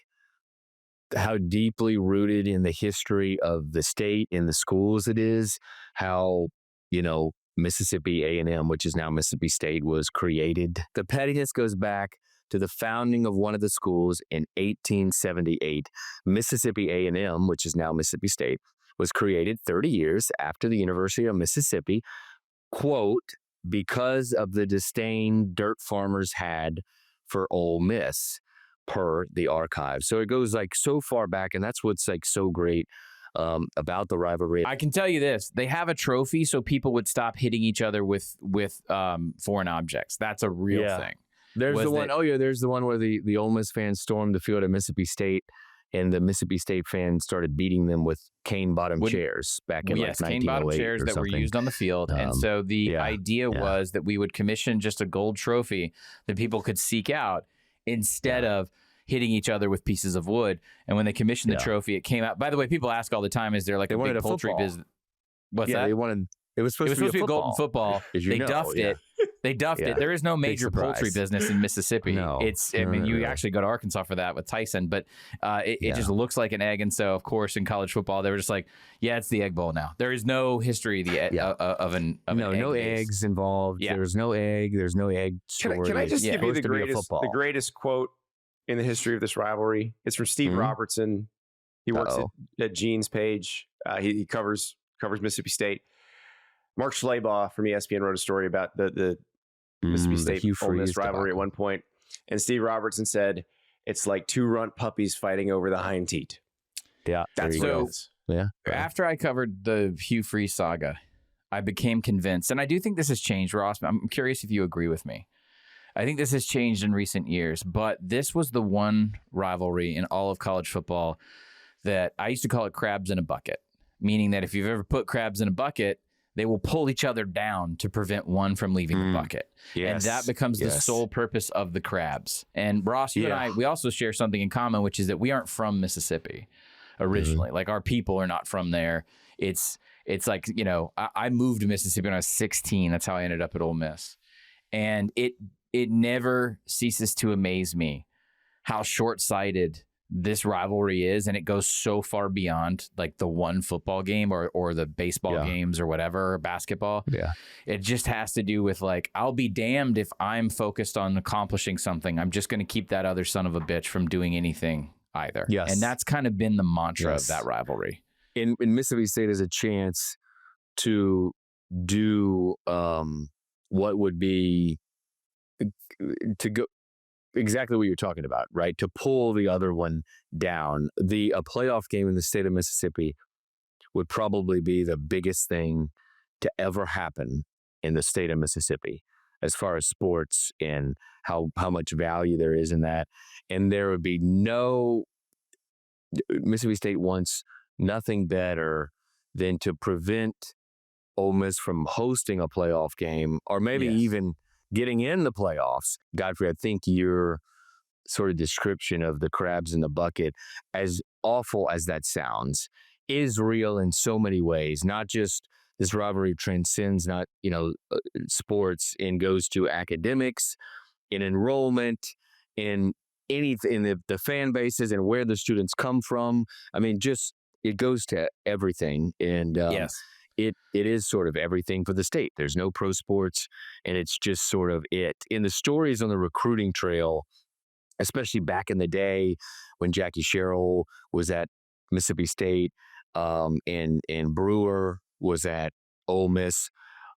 how deeply rooted in the history of the state and the schools it is, how, Mississippi A&M, which is now Mississippi State, was created. The pettiness goes back to the founding of one of the schools in 1878. Mississippi A&M, which is now Mississippi State, was created 30 years after the University of Mississippi, quote, because of the disdain dirt farmers had for Ole Miss, per the archive. So it goes like so far back, and that's what's like so great about the rivalry. I can tell you this: they have a trophy so people would stop hitting each other with foreign objects. That's a real thing. There's the one. There's the one where the Ole Miss fans stormed the field at Mississippi State, and the Mississippi State fans started beating them with cane bottom chairs back in like 1908 cane bottom chairs that were used on the field. And so the idea was that we would commission just a gold trophy that people could seek out instead of hitting each other with pieces of wood. And when they commissioned the trophy, it came out. By the way, people ask all the time, is there like a big poultry business? What's that? They wanted. It was supposed to be a golden football. They duffed it. They duffed it. There is no major poultry business in Mississippi. You actually go to Arkansas for that with Tyson, but it just looks like an egg. And so, of course, in college football, they were just like, it's the Egg Bowl now. There is no history of an no egg eggs involved. There's no egg. There's no egg story. Can I just give you the greatest quote in the history of this rivalry? It's from Steve Robertson. He works at Gene's page. He covers Mississippi State. Mark Schleybaugh from ESPN wrote a story about the Mississippi State Ole Miss rivalry at one point, and Steve Robertson said it's like two runt puppies fighting over the hind teat. Yeah, that's what it is. Yeah. After I covered the Hugh Freeze saga, I became convinced, and I do think this has changed, Ross. I'm curious if you agree with me. I think this has changed in recent years, but this was the one rivalry in all of college football that I used to call it crabs in a bucket, meaning that if you've ever put crabs in a bucket, they will pull each other down to prevent one from leaving the bucket. Yes. And that becomes the sole purpose of the crabs. And Ross, you and I, we also share something in common, which is that we aren't from Mississippi originally. Like our people are not from there. It's like, I moved to Mississippi when I was 16. That's how I ended up at Ole Miss. And it never ceases to amaze me how short-sighted this rivalry is, and it goes so far beyond like the one football game or the baseball games or whatever, or basketball. Yeah. It just has to do with like, I'll be damned if I'm focused on accomplishing something. I'm just going to keep that other son of a bitch from doing anything either. Yes. And that's kind of been the mantra of that rivalry. In Mississippi State is a chance to do what would be to go exactly what you're talking about, right? To pull the other one down. A playoff game in the state of Mississippi would probably be the biggest thing to ever happen in the state of Mississippi as far as sports and how much value there is in that. And there would be no Mississippi State wants nothing better than to prevent Ole Miss from hosting a playoff game or maybe even getting in the playoffs. Godfrey, I think your sort of description of the crabs in the bucket, as awful as that sounds, is real in so many ways. Not just this rivalry transcends sports and goes to academics, in enrollment, in anything, in the fan bases and where the students come from. I mean, just it goes to everything. And it is sort of everything for the state. There's no pro sports, and it's just sort of it. In the stories on the recruiting trail, especially back in the day when Jackie Sherrill was at Mississippi State, and Brewer was at Ole Miss,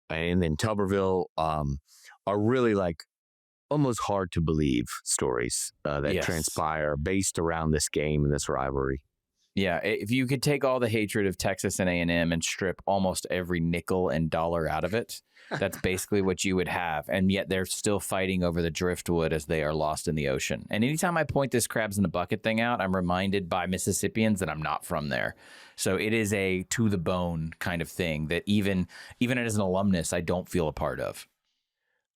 and then Tuberville, are really like almost hard to believe stories that transpire based around this game and this rivalry. Yeah, if you could take all the hatred of Texas and A&M and strip almost every nickel and dollar out of it, that's basically what you would have. And yet they're still fighting over the driftwood as they are lost in the ocean. And anytime I point this crabs in the bucket thing out, I'm reminded by Mississippians that I'm not from there. So it is a to the bone kind of thing that even as an alumnus, I don't feel a part of.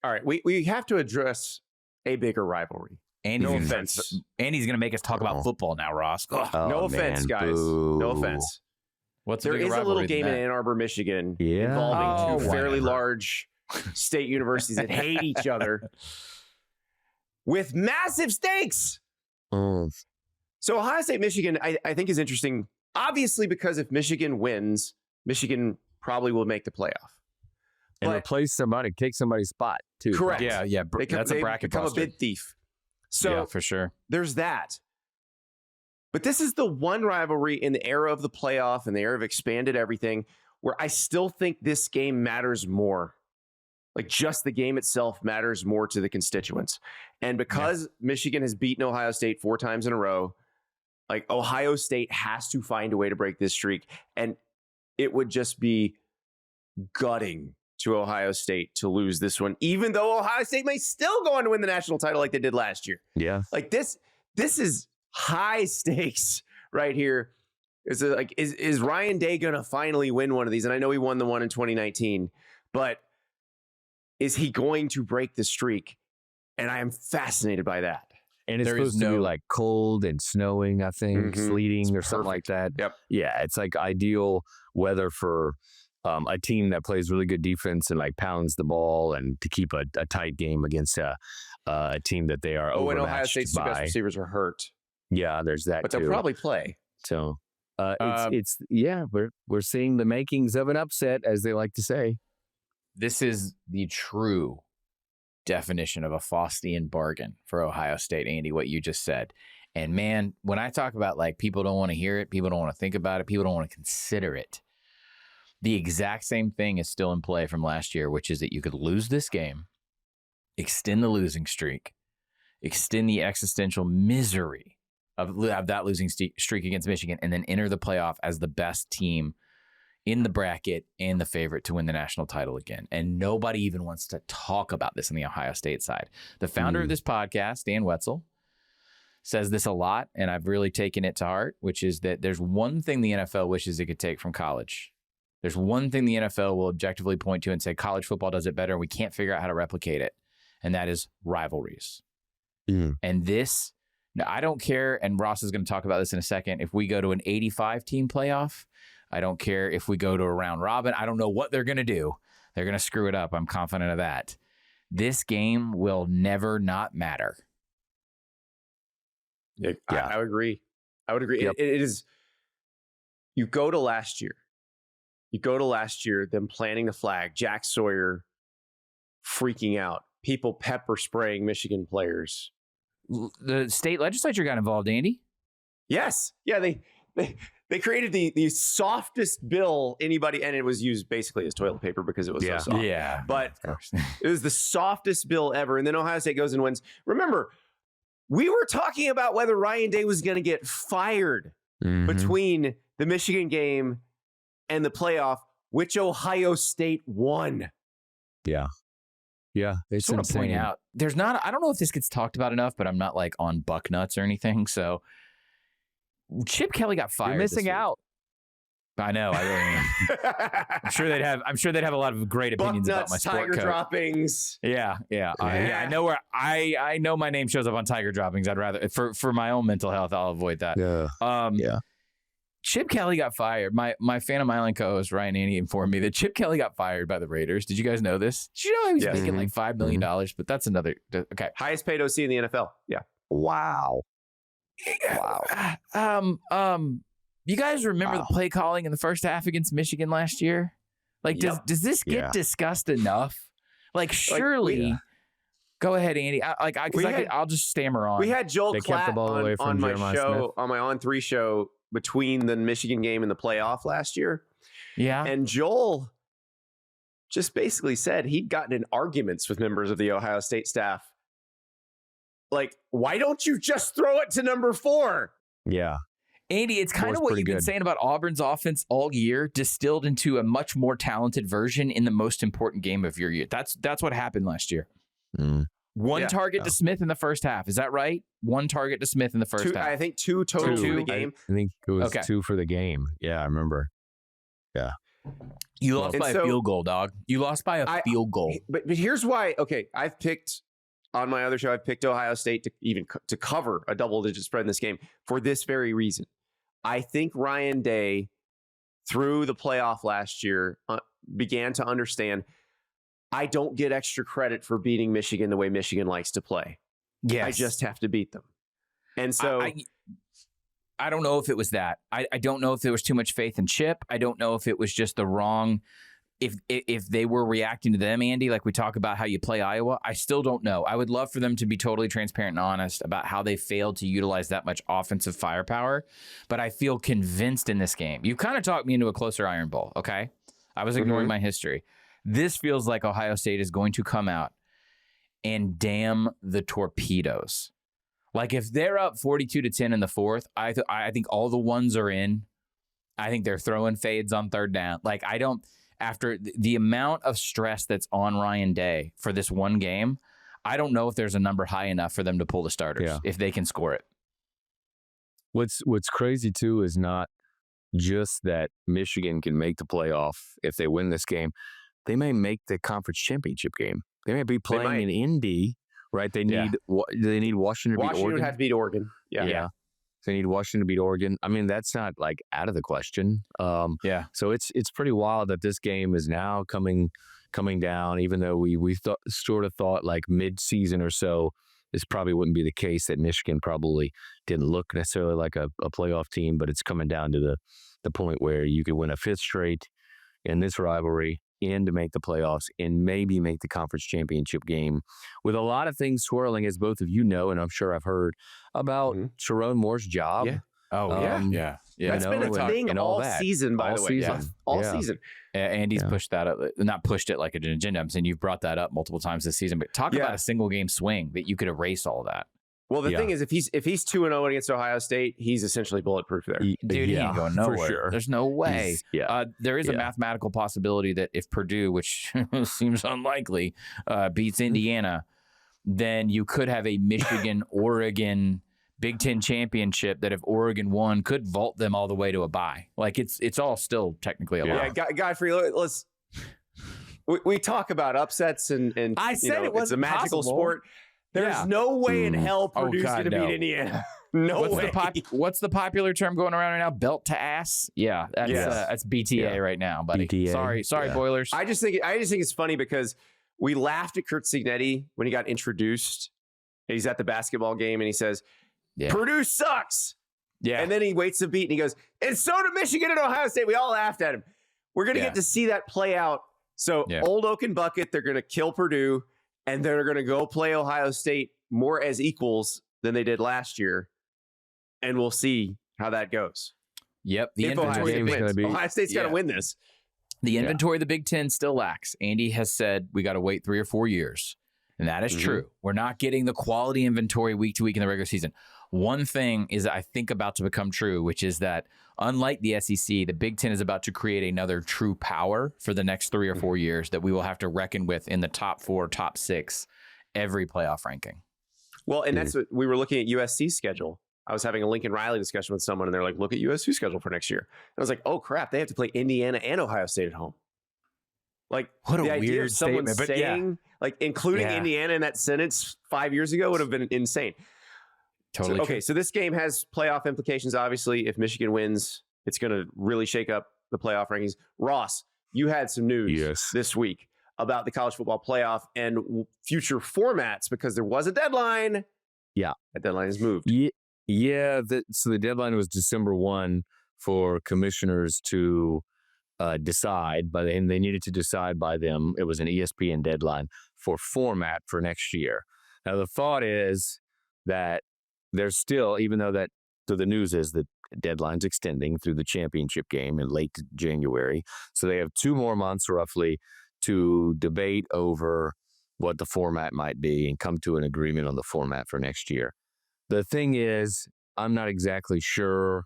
All right, we have to address a bigger rivalry. No offense. Andy's going to make us talk about football now, Ross. No offense, guys. Boo. No offense. There is a little game in Ann Arbor, Michigan involving two fairly large state universities that hate each other with massive stakes. So Ohio State, Michigan, I think is interesting, obviously, because if Michigan wins, Michigan probably will make the playoff. And replace somebody, take somebody's spot, too. Correct. Yeah. That's a bracket become buster. A bid thief. So yeah, for sure. There's that. But this is the one rivalry in the era of the playoff and the era of expanded everything where I still think this game matters more. Like just the game itself matters more to the constituents. And because Michigan has beaten Ohio State 4 times in a row, like Ohio State has to find a way to break this streak. And it would just be gutting to Ohio State to lose this one, even though Ohio State may still go on to win the national title like they did last year. Yeah. Like this is high stakes right here. Is Ryan Day going to finally win one of these? And I know he won the one in 2019, but is he going to break the streak? And I am fascinated by that. And it's supposed to be like cold and snowing, I think, sleeting or something like that. Yep. Yeah, it's like ideal weather for a team that plays really good defense and like pounds the ball and to keep a tight game against a team that they are overmatched by. And Ohio State's two best receivers are hurt. Yeah, there's that but too. They'll probably play. So we're seeing the makings of an upset, as they like to say. This is the true definition of a Faustian bargain for Ohio State, Andy, what you just said. And man, when I talk about like people don't want to hear it, people don't want to think about it, people don't want to consider it, the exact same thing is still in play from last year, which is that you could lose this game, extend the losing streak, extend the existential misery of that losing streak against Michigan, and then enter the playoff as the best team in the bracket and the favorite to win the national title again. And nobody even wants to talk about this on the Ohio State side. The founder of this podcast, Dan Wetzel, says this a lot, and I've really taken it to heart, which is that there's one thing the NFL wishes it could take from college. There's one thing the NFL will objectively point to and say college football does it better, and we can't figure out how to replicate it, and that is rivalries. And this, now I don't care, and Ross is going to talk about this in a second, if we go to an 85-team playoff, I don't care if we go to a round robin. I don't know what they're going to do. They're going to screw it up. I'm confident of that. This game will never not matter. Yeah. I would agree. Yep. It is. You go to last year, them planting the flag, Jack Sawyer freaking out, people pepper spraying Michigan players. The state legislature got involved, Andy. Yes. Yeah, they created the softest bill anybody, and it was used basically as toilet paper because it was so soft. Yeah. But it was the softest bill ever. And then Ohio State goes and wins. Remember, we were talking about whether Ryan Day was going to get fired between the Michigan game and the playoff, which Ohio State won. Yeah. Yeah. It's I want to point out, I don't know if this gets talked about enough, but I'm not like on buck nuts or anything. So Chip Kelly got fired. You're missing out. I know. I really am. I'm sure they'd have a lot of great opinions about my sport Tiger coat. droppings. Yeah. I know where I know my name shows up on Tiger droppings. I'd rather for my own mental health, I'll avoid that. Yeah. Chip Kelly got fired. My Phantom Island co-host Ryan Annie informed me that Chip Kelly got fired by the Raiders. Did you guys know this? Did you know he was making like $5 million? But that's another. Okay. Highest paid OC in the NFL. Yeah. Wow. You guys remember the play calling in the first half against Michigan last year? Like, does this get discussed enough? Like, surely. Go ahead, Andy. I'll just stammer on. We had Joel Klatt on my show, Smith. on my On 3 show between the Michigan game and the playoff last year. Yeah. And Joel just basically said he'd gotten in arguments with members of the Ohio State staff. Like, why don't you just throw it to number 4? Yeah. Andy, it's kind of what you've been saying about Auburn's offense all year, distilled into a much more talented version in the most important game of your year. That's what happened last year. One target to Smith in the first half. Is that right? One target to Smith in the first half. I think 2 total for the game. I think it was 2 for the game. Yeah, I remember. Yeah. You lost by a field goal, dog. You lost by a field goal. But here's why. Okay, I've picked on my other show, I've picked Ohio State to cover a double-digit spread in this game for this very reason. I think Ryan Day, through the playoff last year, began to understand I don't get extra credit for beating Michigan the way Michigan likes to play. Yes. I just have to beat them. And so I don't know if it was that. I don't know if there was too much faith in Chip. I don't know if it was just the wrong. If they were reacting to them, Andy, like we talk about how you play Iowa, I still don't know. I would love for them to be totally transparent and honest about how they failed to utilize that much offensive firepower. But I feel convinced in this game. You kind of talked me into a closer Iron Bowl, okay? I was ignoring my history. This feels like Ohio State is going to come out and damn the torpedoes. Like if they're up 42-10 in the fourth, I think all the ones are in. I think they're throwing fades on third down. Like after the amount of stress that's on Ryan Day for this one game, I don't know if there's a number high enough for them to pull the starters if they can score it. What's crazy too is not just that Michigan can make the playoff if they win this game. They may make the conference championship game. They may be playing in Indy, right? They need Washington to beat Oregon. Washington would have to beat Oregon. Yeah. They need Washington to beat Oregon. I mean, that's not like out of the question. So it's pretty wild that this game is now coming down, even though we sort of thought like mid-season or so, this probably wouldn't be the case, that Michigan probably didn't look necessarily like a playoff team, but it's coming down to the point where you could win a 5th straight in this rivalry and to make the playoffs and maybe make the conference championship game, with a lot of things swirling, as both of you know, and I'm sure I've heard about Sharon Moore's job. Yeah. Yeah. That's been a thing all season, by the way. All season. Andy's pushed that up, not pushed it like an agenda. I'm saying you've brought that up multiple times this season, but talk about a single game swing that you could erase all that. Well, the thing is, if he's 2-0 against Ohio State, he's essentially bulletproof there. Dude, he ain't going nowhere. For sure. There's no way. There is a mathematical possibility that if Purdue, which seems unlikely, beats Indiana, then you could have a Michigan-Oregon Big Ten championship that if Oregon won could vault them all the way to a bye. Like it's all still technically alive. Yeah, Godfrey, let's. We talk about upsets and I said it was a magical sport. There's no way in hell Purdue's going to beat Indiana. What's the popular term going around right now? Belt to ass? Yeah, that's BTA right now, buddy. BTA. Sorry, Boilers. I just think it's funny because we laughed at Kurt Cignetti when he got introduced. He's at the basketball game and he says, Purdue sucks. Yeah. And then he waits a beat and he goes, and so do Michigan and Ohio State. We all laughed at him. We're going to get to see that play out. So Old Oak and Bucket, they're going to kill Purdue. And they're going to go play Ohio State more as equals than they did last year. And we'll see how that goes. Yep. Ohio State's got to win this. The inventory of the Big Ten still lacks. Andy has said we got to wait 3 or 4 years. And that is true. We're not getting the quality inventory week to week in the regular season. One thing is I think about to become true, which is that unlike the SEC, the Big Ten is about to create another true power for the next 3 or 4 years that we will have to reckon with in the top 4, top 6, every playoff ranking. Well, and that's what we were looking at USC's schedule. I was having a Lincoln Riley discussion with someone, and they're like, look at USC's schedule for next year. And I was like, oh, crap, they have to play Indiana and Ohio State at home. Like, what a the idea weird of someone statement, but saying, like, including Indiana in that sentence 5 years ago would have been insane. Totally. So, okay, so this game has playoff implications, obviously. If Michigan wins, it's going to really shake up the playoff rankings. Ross, you had some news this week about the college football playoff and future formats because there was a deadline. Yeah. That deadline is moved. Yeah. So the deadline was December 1 for commissioners to decide, and they needed to decide by them. It was an ESPN deadline for format for next year. Now, the thought is that there's still, even though that, so the news is that deadline's extending through the championship game in late January. So they have 2 more months roughly to debate over what the format might be and come to an agreement on the format for next year. The thing is, I'm not exactly sure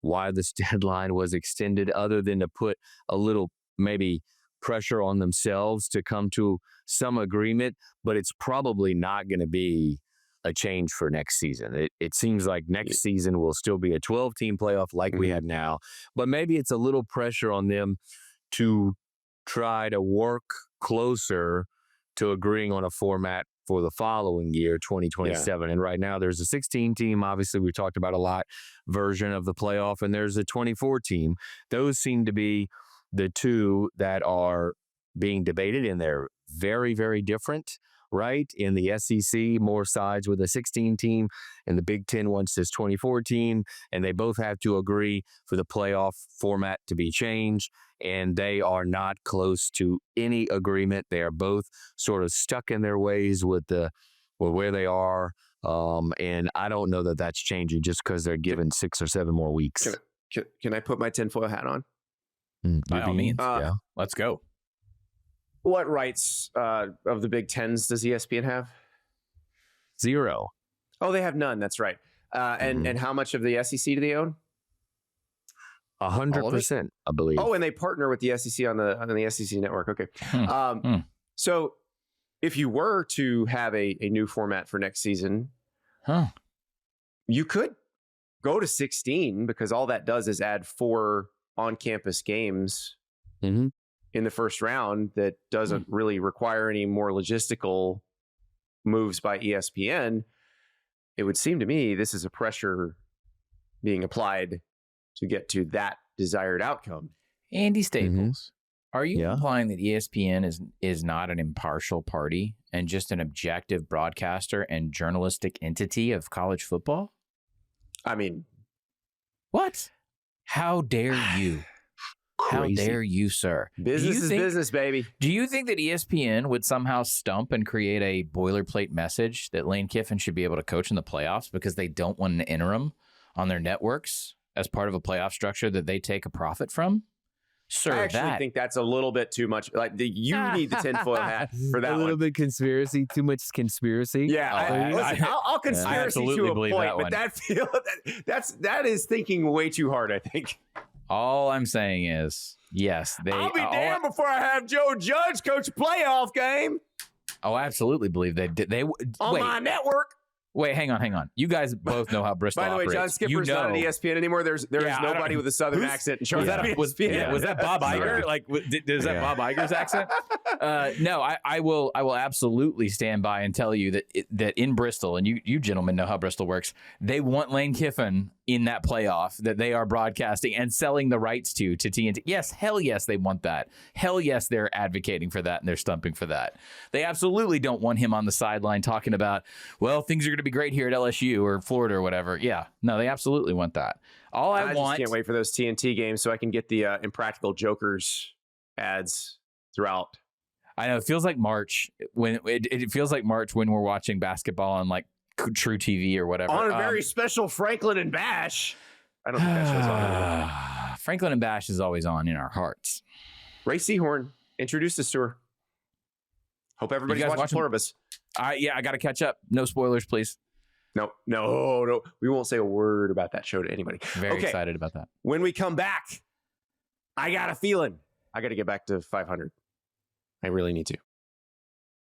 why this deadline was extended other than to put a little maybe pressure on themselves to come to some agreement, but it's probably not going to be a change for next season. It seems like next season will still be a 12-team playoff like we have now, but maybe it's a little pressure on them to try to work closer to agreeing on a format for the following year, 2027. And right now there's a 16-team, obviously we've talked about a lot, version of the playoff, and there's a 24-team. Those seem to be the two that are being debated, and they're very, very different, right? In the SEC, more sides with a 16-team, and the Big Ten wants this 24-team, and they both have to agree for the playoff format to be changed, and they are not close to any agreement. They are both sort of stuck in their ways with where they are, and I don't know that that's changing just because they're given 6 or 7 more weeks. Can I put my tinfoil hat on? By all means, yeah. Let's go. What rights of the Big Tens does ESPN have? 0. Oh, they have none. That's right. And how much of the SEC do they own? 100%, I believe. Oh, and they partner with the SEC on the SEC network. Okay. So if you were to have a new format for next season, you could go to 16 because all that does is add 4 on-campus games in the first round that doesn't really require any more logistical moves by ESPN. It would seem to me this is a pressure being applied to get to that desired outcome. Andy Staples, are you implying that ESPN is not an impartial party and just an objective broadcaster and journalistic entity of college football? I mean, what? How dare you? How dare you, sir? Business is business, baby. Do you think that ESPN would somehow stump and create a boilerplate message that Lane Kiffin should be able to coach in the playoffs because they don't want an interim on their networks as part of a playoff structure that they take a profit from? Sir, I actually think that's a little bit too much. Like you need the tinfoil hat for that. A little bit conspiracy, too much conspiracy. Yeah, I'll conspiracy to a point, but that is thinking way too hard, I think. All I'm saying is, yes, I'll be damned before I have Joe Judge coach a playoff game. Oh, I absolutely believe they did. They on my network. Wait, hang on. You guys both know how Bristol operates. By the way, John Skipper's not on ESPN anymore. There's nobody with a Southern accent in charge of ESPN. Was that Bob Iger? Like, is that Bob Iger's accent? No, I will absolutely stand by and tell you that in Bristol, and you gentlemen know how Bristol works, they want Lane Kiffin in that playoff that they are broadcasting and selling the rights to TNT. Yes, hell yes, they want that. Hell yes, they're advocating for that and they're stumping for that. They absolutely don't want him on the sideline talking about, well, things are going to be great here at LSU or Florida or whatever. Yeah, no, they absolutely want that. I just can't wait for those TNT games so I can get the Impractical Jokers ads throughout. I know it feels like March when it feels like March when we're watching basketball on like True TV or whatever. On a very special Franklin and Bash. I don't think that show's on. Franklin and Bash is always on in our hearts. Ray Seahorn introduced us to her. Hope everybody's watching Pluribus. I got to catch up. No spoilers, please. No. We won't say a word about that show to anybody. Very excited about that. When we come back, I got a feeling I got to get back to 500. I really need to.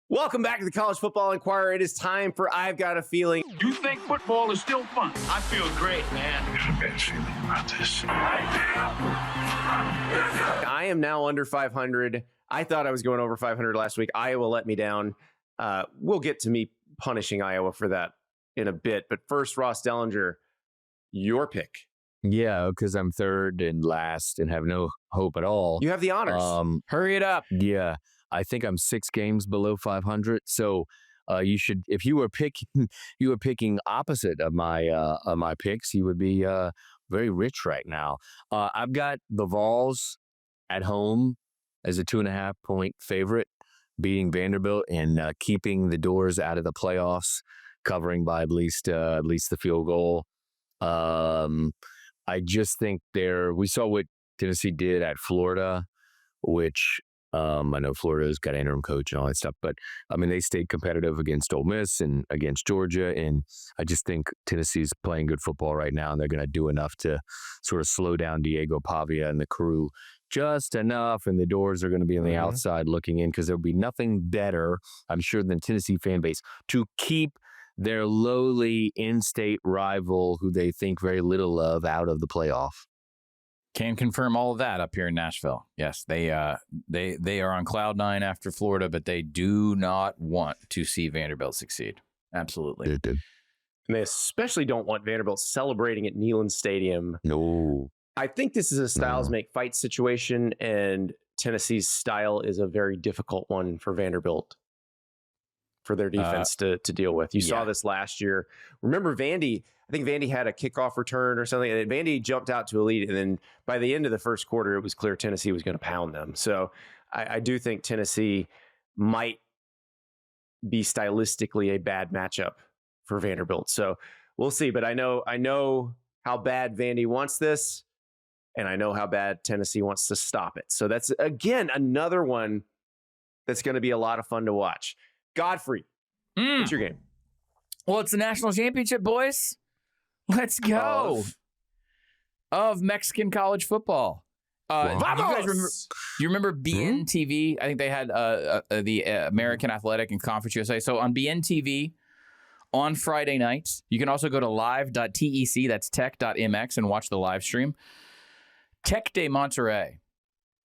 Welcome back to the College Football Enquirer. It is time for I've Got a Feeling. You think football is still fun? I feel great, man. I got a bad feeling about this. I am now under 500. I thought I was going over 500 last week. Iowa let me down. We'll get to me punishing Iowa for that in a bit. But first, Ross Dellenger, your pick. Yeah, because I'm third and last and have no hope at all. You have the honors. Hurry it up. Yeah, I think I'm 6 games below 500. So you should, if you were picking opposite of my picks, you would be very rich right now. I've got the Vols at home as a 2.5 point favorite, beating Vanderbilt and keeping the doors out of the playoffs, covering by at least the field goal. I just think we saw what Tennessee did at Florida, which I know Florida's got an interim coach and all that stuff, but I mean, they stayed competitive against Ole Miss and against Georgia. And I just think Tennessee's playing good football right now, and they're going to do enough to sort of slow down Diego Pavia and the crew just enough. And the doors are going to be on the outside looking in, because there'll be nothing better, I'm sure, than Tennessee fan base to keep their lowly in-state rival, who they think very little of, out of the playoff. Can confirm all of that up here in Nashville. Yes, they are on cloud nine after Florida, but they do not want to see Vanderbilt succeed. Absolutely. And they especially don't want Vanderbilt celebrating at Neyland Stadium. No. I think this is a styles make fight situation, and Tennessee's style is a very difficult one for Vanderbilt, for their defense to deal with. You saw this last year. Remember Vandy? I think Vandy had a kickoff return or something, and Vandy jumped out to a lead, and then by the end of the first quarter, it was clear Tennessee was going to pound them. So I do think Tennessee might be stylistically a bad matchup for Vanderbilt. So we'll see. But I know how bad Vandy wants this, and I know how bad Tennessee wants to stop it. So that's, again, another one that's going to be a lot of fun to watch. Godfrey, what's your game? Well, it's the national championship, boys. Let's go. Of Mexican college football. You remember BNTV? I think they had the American Athletic and Conference USA. So on BNTV on Friday nights, you can also go to live.tec, that's tech.mx, and watch the live stream. Tec de Monterrey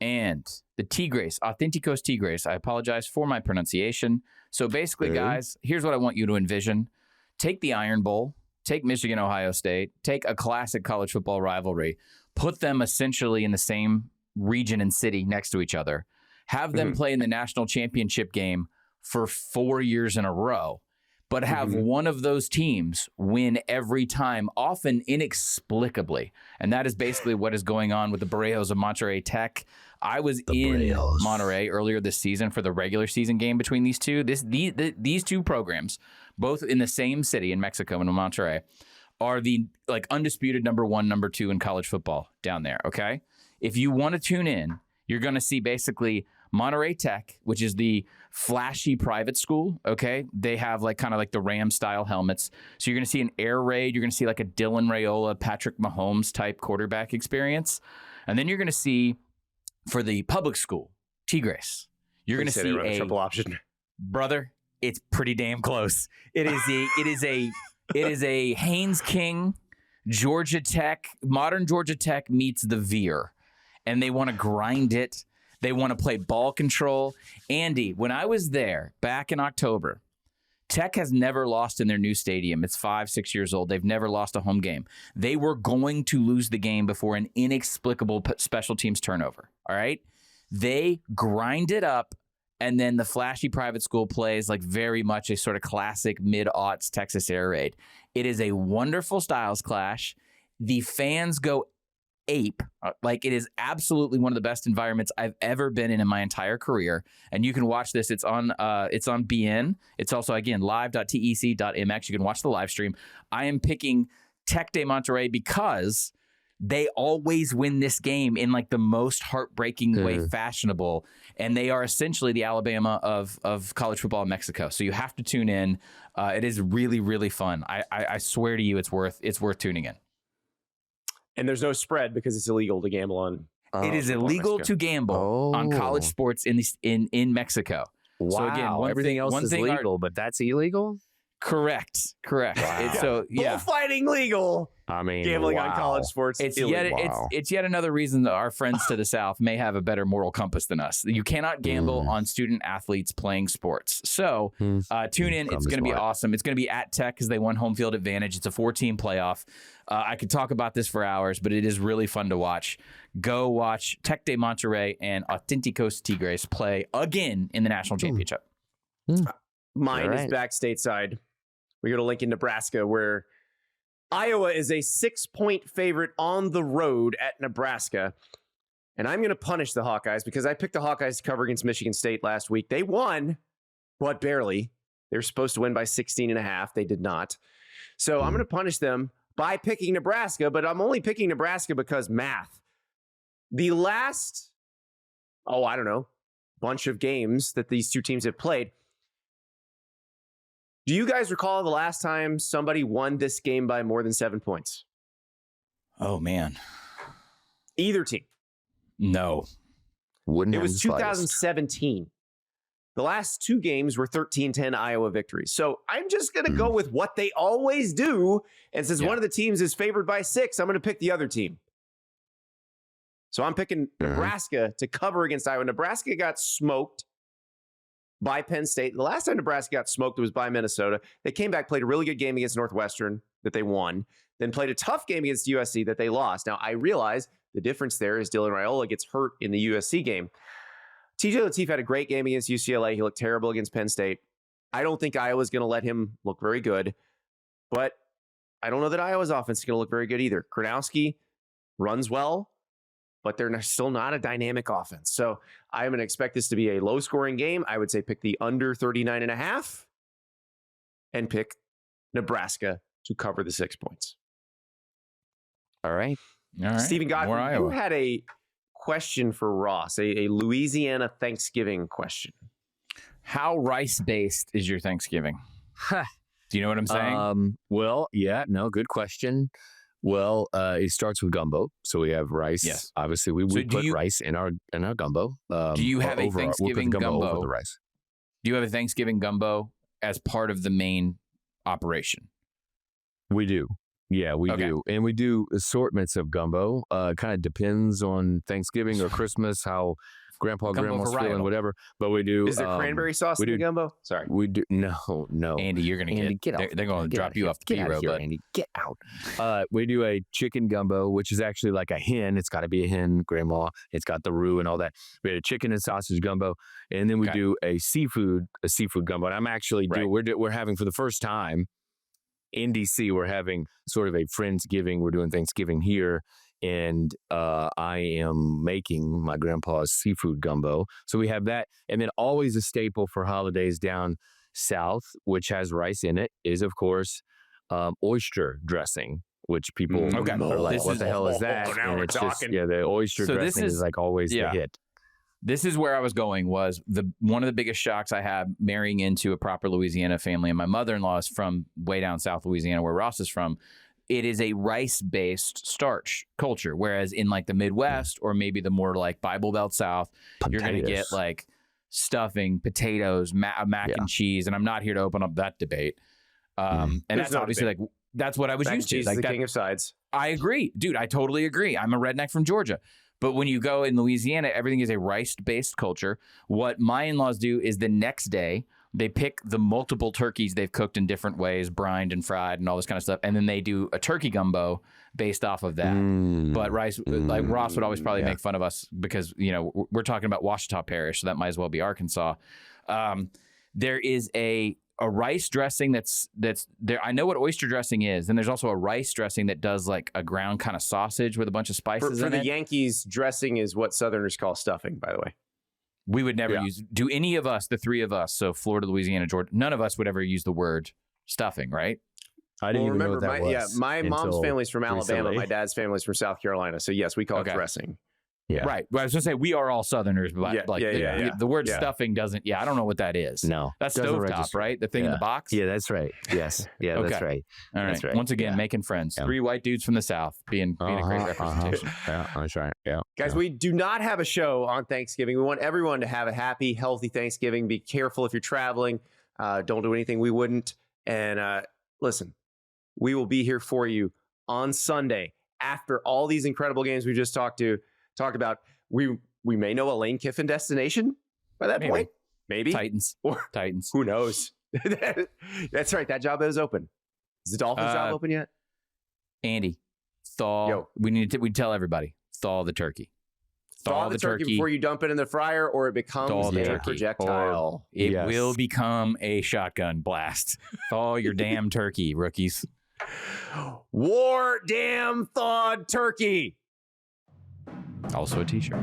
and the Tigres, Auténticos Tigres. I apologize for my pronunciation. So basically, guys, here's what I want you to envision. Take the Iron Bowl, take Michigan, Ohio State, take a classic college football rivalry, put them essentially in the same region and city next to each other, have them play in the national championship game for 4 years in a row, but have one of those teams win every time, often inexplicably. And that is basically what is going on with the Borregos of Monterrey Tech. I was in Monterrey earlier this season for the regular season game between these two. These two programs, both in the same city in Mexico, in Monterrey, are the undisputed number 1, number 2 in college football down there. Okay, if you want to tune in, you're going to see basically Monterrey Tech, which is the flashy private school. Okay, they have kind of the Ram style helmets. So you're going to see an air raid. You're going to see like a Dylan Raiola, Patrick Mahomes type quarterback experience, and then you're going to see, for the public school, Tigres, you're going to see a triple option. Brother, it's pretty damn close. It is a Haynes King, Georgia Tech, modern Georgia Tech meets the Veer, and they want to grind it. They want to play ball control. Andy, when I was there back in October, Tech has never lost in their new stadium. It's 5-6 years old. They've never lost a home game. They were going to lose the game before an inexplicable special teams turnover. All right? They grind it up, and then the flashy private school plays very much a sort of classic mid-aughts Texas air raid. It is a wonderful styles clash. The fans go ape. It is absolutely one of the best environments I've ever been in my entire career. And you can watch this. It's on BN. It's also, again, live.tec.mx. You can watch the live stream. I am picking Tec de Monterrey because they always win this game in the most heartbreaking way fashionable. And they are essentially the Alabama of college football in Mexico. So you have to tune in. It is really, really fun. I swear to you, it's worth tuning in. And there's no spread because it's illegal to gamble on. It is illegal to gamble on college sports in Mexico. Wow. So again, everything else is legal, but that's illegal? Correct. Wow. So yeah, bullfighting legal. I mean, Gambling on college sports. it's illegal. yet another reason that our friends to the south may have a better moral compass than us. You cannot gamble on student athletes playing sports. So tune in. It's going to be awesome. It's going to be at Tech because they won home field advantage. It's a 4-team playoff. I could talk about this for hours, but it is really fun to watch. Go watch Tech de Monterrey and Auténticos Tigres play again in the national championship. Mine is back stateside. We go to Lincoln, Nebraska, where Iowa is a 6-point favorite on the road at Nebraska. And I'm going to punish the Hawkeyes because I picked the Hawkeyes to cover against Michigan State last week. They won, but barely. They were supposed to win by 16.5. They did not. So I'm going to punish them by picking Nebraska, but I'm only picking Nebraska because math. The last, bunch of games that these two teams have played, do you guys recall the last time somebody won this game by more than 7 points? Oh, man. Either team. No. It was 2017. The last two games were 13-10 Iowa victories. So I'm just going to go with what they always do. And since one of the teams is favored by 6, I'm going to pick the other team. So I'm picking Nebraska to cover against Iowa. Nebraska got smoked by Penn State. The last time Nebraska got smoked was by Minnesota. They came back, played a really good game against Northwestern that they won, then played a tough game against USC that they lost. Now, I realize the difference there is Dylan Raiola gets hurt in the USC game. TJ Lateef had a great game against UCLA. He looked terrible against Penn State. I don't think Iowa's going to let him look very good, but I don't know that Iowa's offense is going to look very good either. Kronowski runs well, but they're still not a dynamic offense. So I'm going to expect this to be a low-scoring game. I would say pick the under 39.5 and pick Nebraska to cover the 6 points. All right. Steven Godfrey, you had a question for Ross, a Louisiana Thanksgiving question. How rice-based is your Thanksgiving? Do you know what I'm saying? Good question. Well, it starts with gumbo, so we have rice. Yes. Obviously, we put rice in our gumbo. Do you have a Thanksgiving gumbo over the rice? Do you have a Thanksgiving gumbo as part of the main operation? We do. Yeah, we do. And we do assortments of gumbo. Kind of depends on Thanksgiving or Christmas, how Grandma's feeling, whatever. But we do. Is there cranberry sauce in the gumbo? Sorry. We do. No. Andy, you're going to get out. They're going to drop you off the B-row, but Andy, get out. We do a chicken gumbo, which is actually like a hen. It's got to be a hen, Grandma. It's got the roux and all that. We had a chicken and sausage gumbo. And then we do a seafood gumbo. And I'm actually we're having for the first time in DC, we're having sort of a Friendsgiving. We're doing Thanksgiving here. And I am making my grandpa's seafood gumbo. So we have that. And then always a staple for holidays down south, which has rice in it, is, of course, oyster dressing, which people are like, what the hell is that? Now we're talking. The oyster dressing is like always the hit. This is where I was going, was one of the biggest shocks I had marrying into a proper Louisiana family. And my mother-in-law is from way down South Louisiana, where Ross is from. It is a rice-based starch culture, whereas in like the Midwest or maybe the more like Bible Belt South, you're going to get like stuffing, potatoes, mac and cheese. And I'm not here to open up that debate. And that's obviously like, that's what I was used to. Like the king of sides. I agree. Dude, I totally agree. I'm a redneck from Georgia. But when you go in Louisiana, everything is a rice-based culture. What my in-laws do is the next day, they pick the multiple turkeys they've cooked in different ways, brined and fried and all this kind of stuff. And then they do a turkey gumbo based off of that. But rice, like Ross would always probably make fun of us because, you know, we're talking about Ouachita Parish, so that might as well be Arkansas. There is a rice dressing that's there. I know what oyster dressing is. And there's also a rice dressing that does like a ground kind of sausage with a bunch of spices in it. For the Yankees, dressing is what Southerners call stuffing, by the way. We would never do any of us, the three of us, so Florida, Louisiana, Georgia, none of us would ever use the word stuffing, right? I didn't even know what that was. My mom's family's from Alabama. My dad's family's from South Carolina. So yes, we call it dressing. Yeah. Right. Well, I was going to say we are all Southerners, but the word stuffing doesn't. I don't know what that is. No. That's stovetop, right? The thing in the box? Yeah, that's right. Yes. Yeah, Okay. that's right. All right. That's right. Once again, making friends. Yeah. 3 white dudes from the South being a great representation. Yeah, that's right. Yeah. Guys, we do not have a show on Thanksgiving. We want everyone to have a happy, healthy Thanksgiving. Be careful if you're traveling. Don't do anything we wouldn't. And listen, we will be here for you on Sunday after all these incredible games we just talked about. We may know a Lane Kiffin destination by that point. Maybe Titans. Or Titans. who knows? That's right. That job is open. Is the Dolphins job open yet? Andy, thaw. We tell everybody, thaw the turkey. Thaw the turkey before you dump it in the fryer, or it becomes a projectile. It will become a shotgun blast. Thaw your damn turkey, rookies. War damn thawed turkey. Also a t-shirt.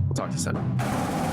We'll talk to you Sunday.